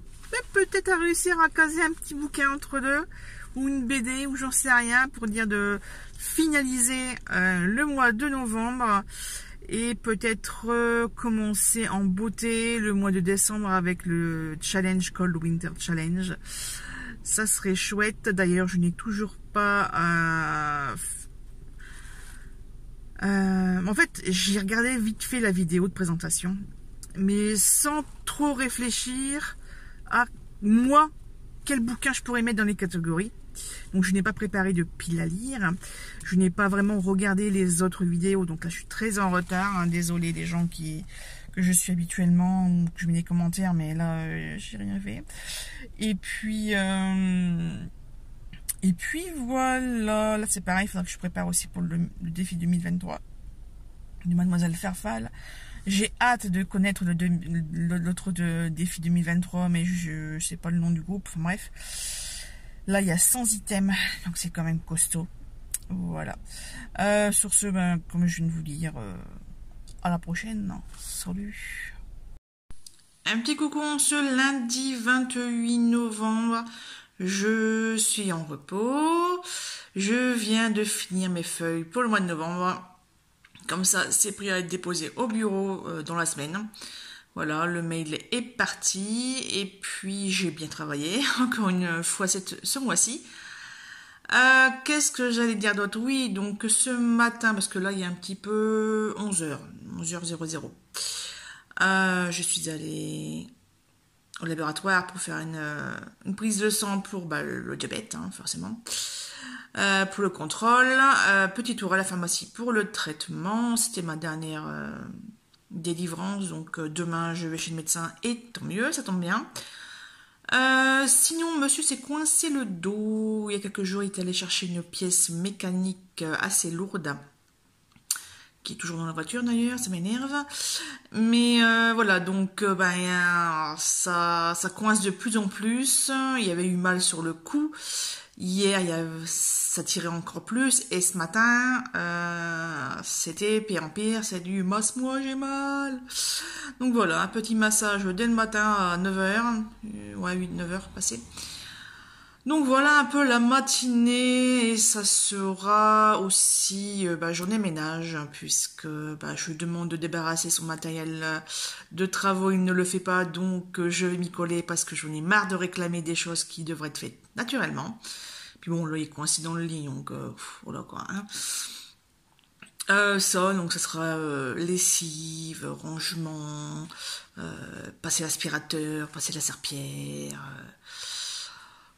peut-être à réussir à caser un petit bouquin entre deux ou une BD ou j'en sais rien pour dire de finaliser le mois de novembre. Et peut-être commencer en beauté le mois de décembre avec le challenge Cold Winter Challenge. Ça serait chouette. D'ailleurs, je n'ai toujours pas... en fait, j'ai regardé vite fait la vidéo de présentation, mais sans trop réfléchir à moi, quel bouquin je pourrais mettre dans les catégories. Donc je n'ai pas préparé de pile à lire. Je n'ai pas vraiment regardé les autres vidéos. Donc là je suis très en retard. Hein. Désolée des gens que je suis habituellement ou que je mets des commentaires. Mais là j'ai rien fait. Et puis voilà. Là c'est pareil. Il faudra que je prépare aussi pour le défi 2023 de Mademoiselle Farfal. J'ai hâte de connaître l'autre défi 2023, mais je sais pas le nom du groupe. Enfin, bref, là il y a 100 items, donc c'est quand même costaud. Voilà. Sur ce, ben, comme je viens de vous dire, à la prochaine. Salut. Un petit coucou ce lundi 28 novembre. Je suis en repos. Je viens de finir mes feuilles pour le mois de novembre. Comme ça, c'est prêt à être déposé au bureau dans la semaine. Voilà, le mail est parti. Et puis, j'ai bien travaillé, encore une fois ce mois-ci. Qu'est-ce que j'allais dire d'autre? Oui, donc ce matin, parce que là, il y a un petit peu 11h, 11h00. Je suis allée au laboratoire pour faire une prise de sang pour le diabète, hein, forcément. Pour le contrôle, petit tour à la pharmacie pour le traitement. C'était ma dernière délivrance, donc demain je vais chez le médecin et tant mieux, ça tombe bien. Sinon, monsieur s'est coincé le dos. Il y a quelques jours, il est allé chercher une pièce mécanique assez lourde, qui est toujours dans la voiture d'ailleurs, ça m'énerve. Mais voilà, donc ça coince de plus en plus. Il y avait eu mal sur le cou. Hier, ça tirait encore plus. Et ce matin, c'était pire en pire. C'est du masse-moi, j'ai mal. Donc voilà, un petit massage dès le matin à 9h. Ouais, 8-9h passé. Donc voilà un peu la matinée. Et ça sera aussi journée ménage. Puisque je lui demande de débarrasser son matériel de travaux. Il ne le fait pas. Donc je vais m'y coller parce que j'en ai marre de réclamer des choses qui devraient être faites naturellement. Puis bon, là, il est coincé dans le lit, donc voilà quoi. Hein. Ça, donc ça sera lessive, rangement, passer l'aspirateur, passer la serpillière.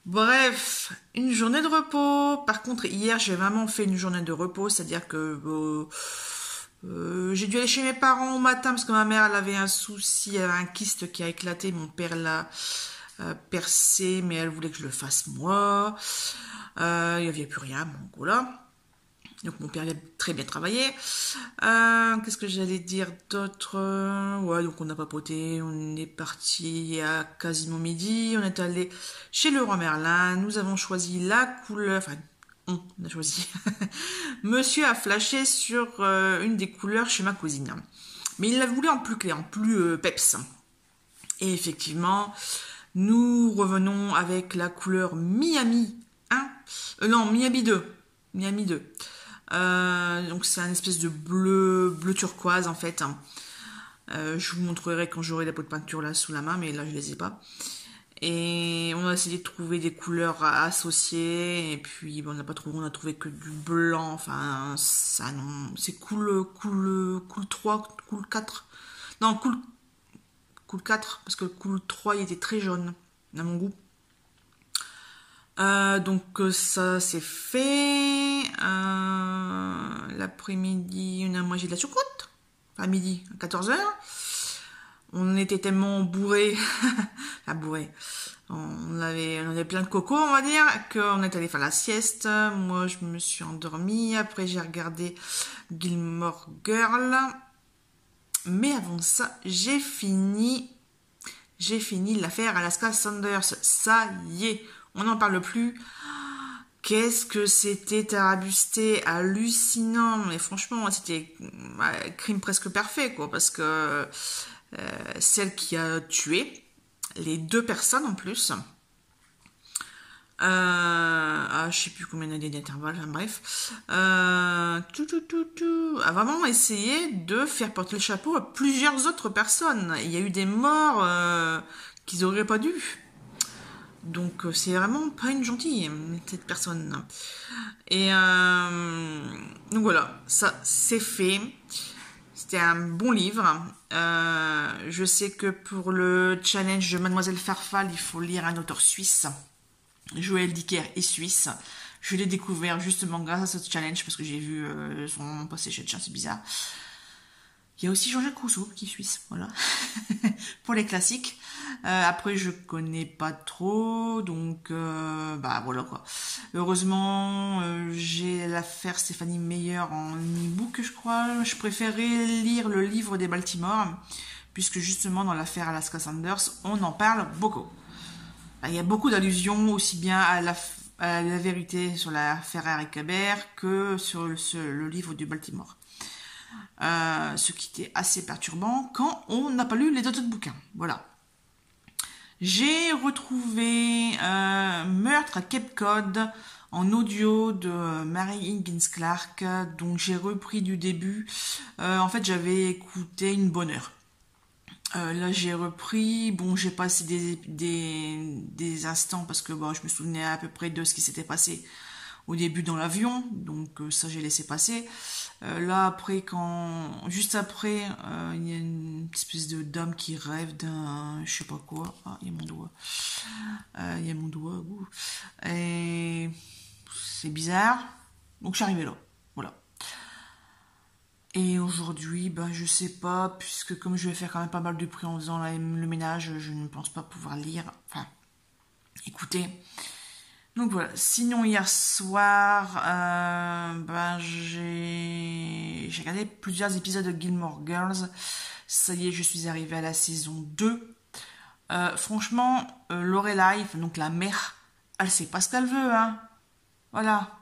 Bref, une journée de repos. Par contre, hier, j'ai vraiment fait une journée de repos, c'est-à-dire que j'ai dû aller chez mes parents au matin parce que ma mère, elle avait un souci, elle avait un kyste qui a éclaté. Mon père l'a percé, mais elle voulait que je le fasse moi. Il n'y avait plus rien, donc voilà. Donc mon père a très bien travaillé. Qu'est-ce que j'allais dire d'autre? Ouais, donc on a papoté, on est parti à quasiment midi, on est allé chez Leroy Merlin, nous avons choisi la couleur, enfin on a choisi. Monsieur a flashé sur une des couleurs chez ma cousine. Mais il l'a voulu en plus clair, en plus peps. Et effectivement, nous revenons avec la couleur Miami 1. Non, Miami 2. Miami 2. Donc c'est un espèce de bleu turquoise en fait. Je vous montrerai quand j'aurai la peau de peinture là sous la main, mais là je les ai pas. Et on a essayé de trouver des couleurs associées, et puis on n'a pas trouvé, on a trouvé que du blanc. Enfin, ça non, c'est cool 3, cool 4. Non, cool 4, parce que le cool 3 il était très jaune à mon goût. Donc ça c'est fait. L'après-midi, on a mangé de la choucroute. Enfin midi, à 14h. On était tellement bourrés. Enfin bourrés. On avait plein de coco, on va dire, qu'on est allé faire la sieste. Moi je me suis endormie. Après j'ai regardé Gilmore Girl. Mais avant ça, j'ai fini l'affaire Alaska Sanders. Ça y est, on n'en parle plus. Qu'est-ce que c'était tarabusté, hallucinant. Mais franchement, c'était un crime presque parfait, quoi. Parce que celle qui a tué les 2 personnes en plus. Je sais plus combien d'années d'intervalle, enfin, bref. A vraiment essayé de faire porter le chapeau à plusieurs autres personnes. Il y a eu des morts qu'ils auraient pas dû. Donc c'est vraiment pas une gentille, cette personne. Et donc voilà, ça c'est fait. C'était un bon livre. Je sais que pour le challenge de Mademoiselle Farfal, il faut lire un auteur suisse. Joël Dicker est suisse. Je l'ai découvert justement grâce à ce challenge parce que j'ai vu son nom passer chez le chat, c'est bizarre. Il y a aussi Jean-Jacques Rousseau qui est suisse, voilà, pour les classiques. Après, je connais pas trop, donc bah voilà quoi. Heureusement, j'ai l'affaire Stéphanie Meyer en e-book, je crois. Je préférais lire le livre des Baltimore, puisque justement dans l'affaire Alaska Sanders, on en parle beaucoup. Il y a beaucoup d'allusions aussi bien à la vérité sur l'affaire Eric Haber que sur le livre du Baltimore. Ce qui était assez perturbant quand on n'a pas lu les autres bouquins. Voilà. J'ai retrouvé Meurtre à Cape Cod en audio de Mary Higgins Clark, donc j'ai repris du début. En fait, j'avais écouté une bonne heure. Là, j'ai repris. Bon, j'ai passé des instants parce que bon, je me souvenais à peu près de ce qui s'était passé au début dans l'avion, donc ça j'ai laissé passer. Là après, juste après, il y a une espèce de dame qui rêve d'un, je sais pas quoi. Ah, il y a mon doigt. Il y a mon doigt. Ouh. Et c'est bizarre. Donc je suis arrivée là. Voilà. Et aujourd'hui, ben je sais pas, puisque comme je vais faire quand même pas mal de prix en faisant le ménage, je ne pense pas pouvoir lire. Enfin, écoutez. Donc voilà, sinon hier soir, ben j'ai regardé plusieurs épisodes de Gilmore Girls. Ça y est, je suis arrivée à la saison 2. Franchement, Lorelai, donc la mère, elle sait pas ce qu'elle veut, hein. Voilà.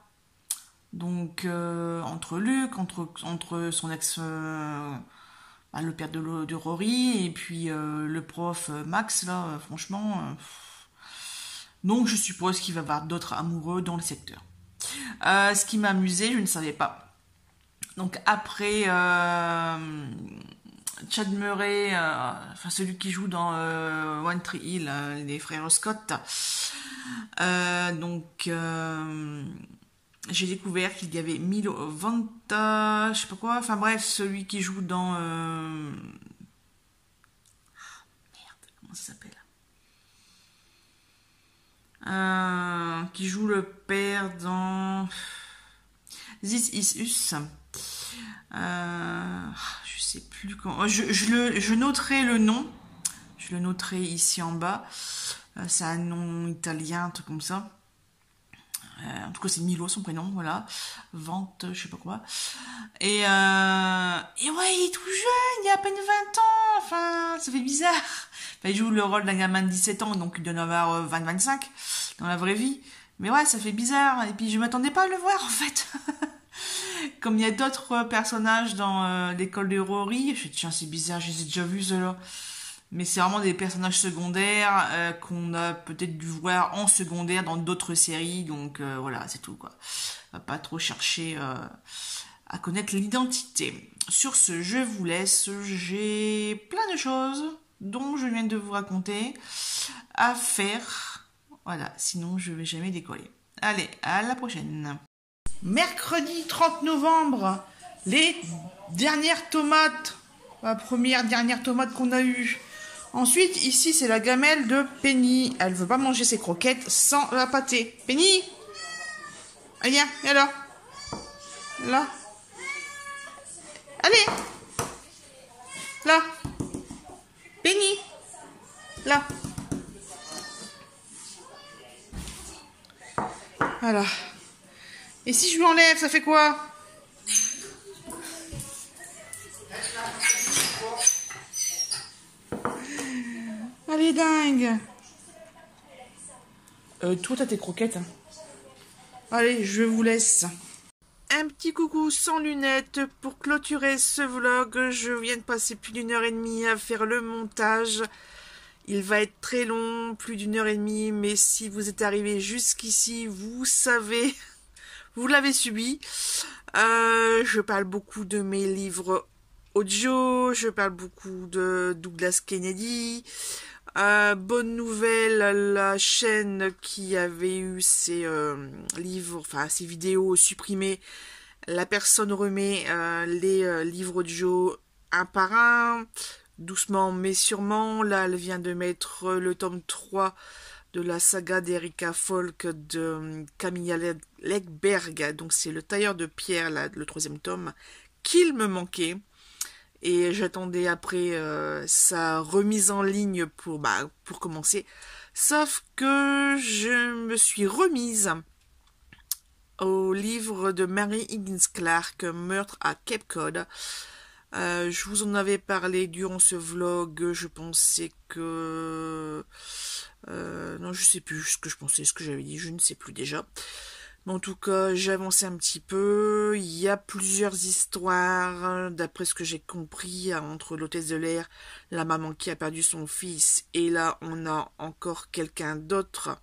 Donc, entre Luke, entre son ex, le père de Rory, et puis le prof Max, là, franchement... Donc je suppose qu'il va y avoir d'autres amoureux dans le secteur. Ce qui m'a amusé, je ne savais pas. Donc après Chad Murray, enfin celui qui joue dans One Tree Hill, les frères Scott, j'ai découvert qu'il y avait Milo Vanta, je sais pas quoi, enfin bref, celui qui joue dans... merde, comment ça s'appelle ? Qui joue le père dans This Is Us. Je sais plus comment. Je noterai le nom. Je le noterai ici en bas. C'est un nom italien, un truc comme ça. En tout cas, c'est Milo son prénom, voilà. Vente, je sais pas quoi. Et ouais, il est tout jeune, il a à peine 20 ans. Enfin, ça fait bizarre. Enfin, il joue le rôle d'un gamin de 17 ans, donc il doit en avoir 20-25 dans la vraie vie. Mais ouais, ça fait bizarre. Et puis, je m'attendais pas à le voir, en fait. Comme il y a d'autres personnages dans l'école de Rory, je me dis, tiens, c'est bizarre, je les ai déjà vus, ceux-là. Mais c'est vraiment des personnages secondaires qu'on a peut-être dû voir en secondaire dans d'autres séries. Donc voilà, c'est tout, quoi. On va pas trop chercher à connaître l'identité. Sur ce, je vous laisse. J'ai plein de choses dont je viens de vous raconter à faire. Voilà, sinon je vais jamais décoller. Allez, à la prochaine. Mercredi 30 novembre, les dernières tomates. La dernière tomate qu'on a eue. Ensuite, ici, c'est la gamelle de Penny. Elle veut pas manger ses croquettes sans la pâtée. Penny! Allez, viens là. Là. Allez! Là. Penny! Là. Voilà. Et si je lui enlève, ça fait quoi? Elle est dingue. Toi, t'as tes croquettes. Hein. Allez, je vous laisse. Un petit coucou sans lunettes pour clôturer ce vlog. Je viens de passer plus d'1h30 à faire le montage. Il va être très long, plus d'1h30. Mais si vous êtes arrivé jusqu'ici, vous savez, vous l'avez subi. Je parle beaucoup de mes livres audio. Je parle beaucoup de Douglas Kennedy. Bonne nouvelle, la chaîne qui avait eu ses livres, enfin ses vidéos supprimées, la personne remet les livres audio un par un, doucement mais sûrement. Là, elle vient de mettre le tome 3 de la saga d'Erika Folk de Camilla Legberg, donc c'est le tailleur de pierre, là, le 3e tome, qu'il me manquait. et j'attendais après sa remise en ligne pour commencer. Sauf que je me suis remise au livre de Mary Higgins Clark, Meurtre à Cape Cod. Je vous en avais parlé durant ce vlog. Je pensais que... non, je sais plus ce que je pensais, ce que j'avais dit, je ne sais plus déjà. Mais en tout cas, j'ai avancé un petit peu. Il y a plusieurs histoires, d'après ce que j'ai compris, entre l'hôtesse de l'air, la maman qui a perdu son fils, et là, on a encore quelqu'un d'autre.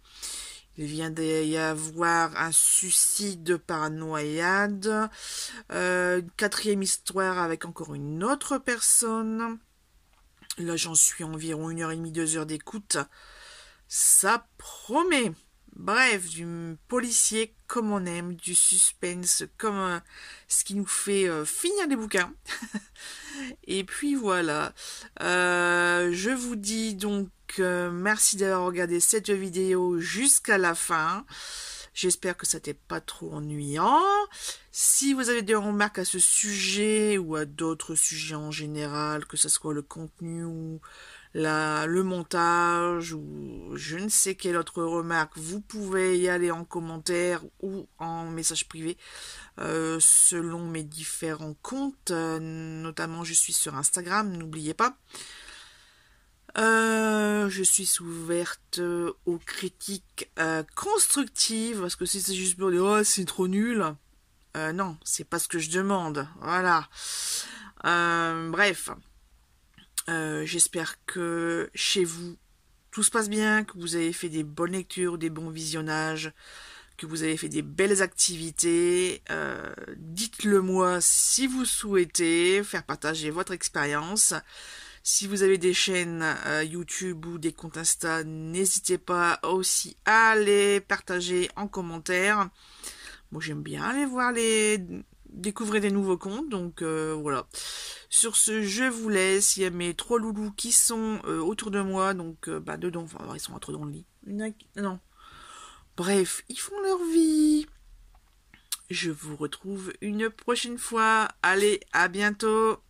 Il vient d'y avoir un suicide par noyade. Une quatrième histoire avec encore une autre personne. Là, j'en suis environ 1h30, 2 heures d'écoute. Ça promet. Bref, du policier comme on aime, du suspense comme ce qui nous fait finir les bouquins. Et puis voilà. Je vous dis donc merci d'avoir regardé cette vidéo jusqu'à la fin. J'espère que ça n'était pas trop ennuyant. Si vous avez des remarques à ce sujet ou à d'autres sujets en général, que ce soit le contenu ou le montage ou je ne sais quelle autre remarque, vous pouvez y aller en commentaire ou en message privé selon mes différents comptes. Notamment, je suis sur Instagram, n'oubliez pas. Je suis ouverte aux critiques constructives, parce que si c'est juste pour dire oh c'est trop nul, non, c'est pas ce que je demande. Voilà. Bref, j'espère que chez vous tout se passe bien, que vous avez fait des bonnes lectures, des bons visionnages, que vous avez fait des belles activités. Dites-le moi si vous souhaitez faire partager votre expérience. Si vous avez des chaînes YouTube ou des comptes Insta, n'hésitez pas aussi à les partager en commentaire. Moi, j'aime bien aller voir découvrir des nouveaux comptes, donc voilà. Sur ce, je vous laisse. Il y a mes 3 loulous qui sont autour de moi, donc dedans, enfin, ils sont trop dans le lit. Non. Bref, ils font leur vie. Je vous retrouve une prochaine fois. Allez, à bientôt.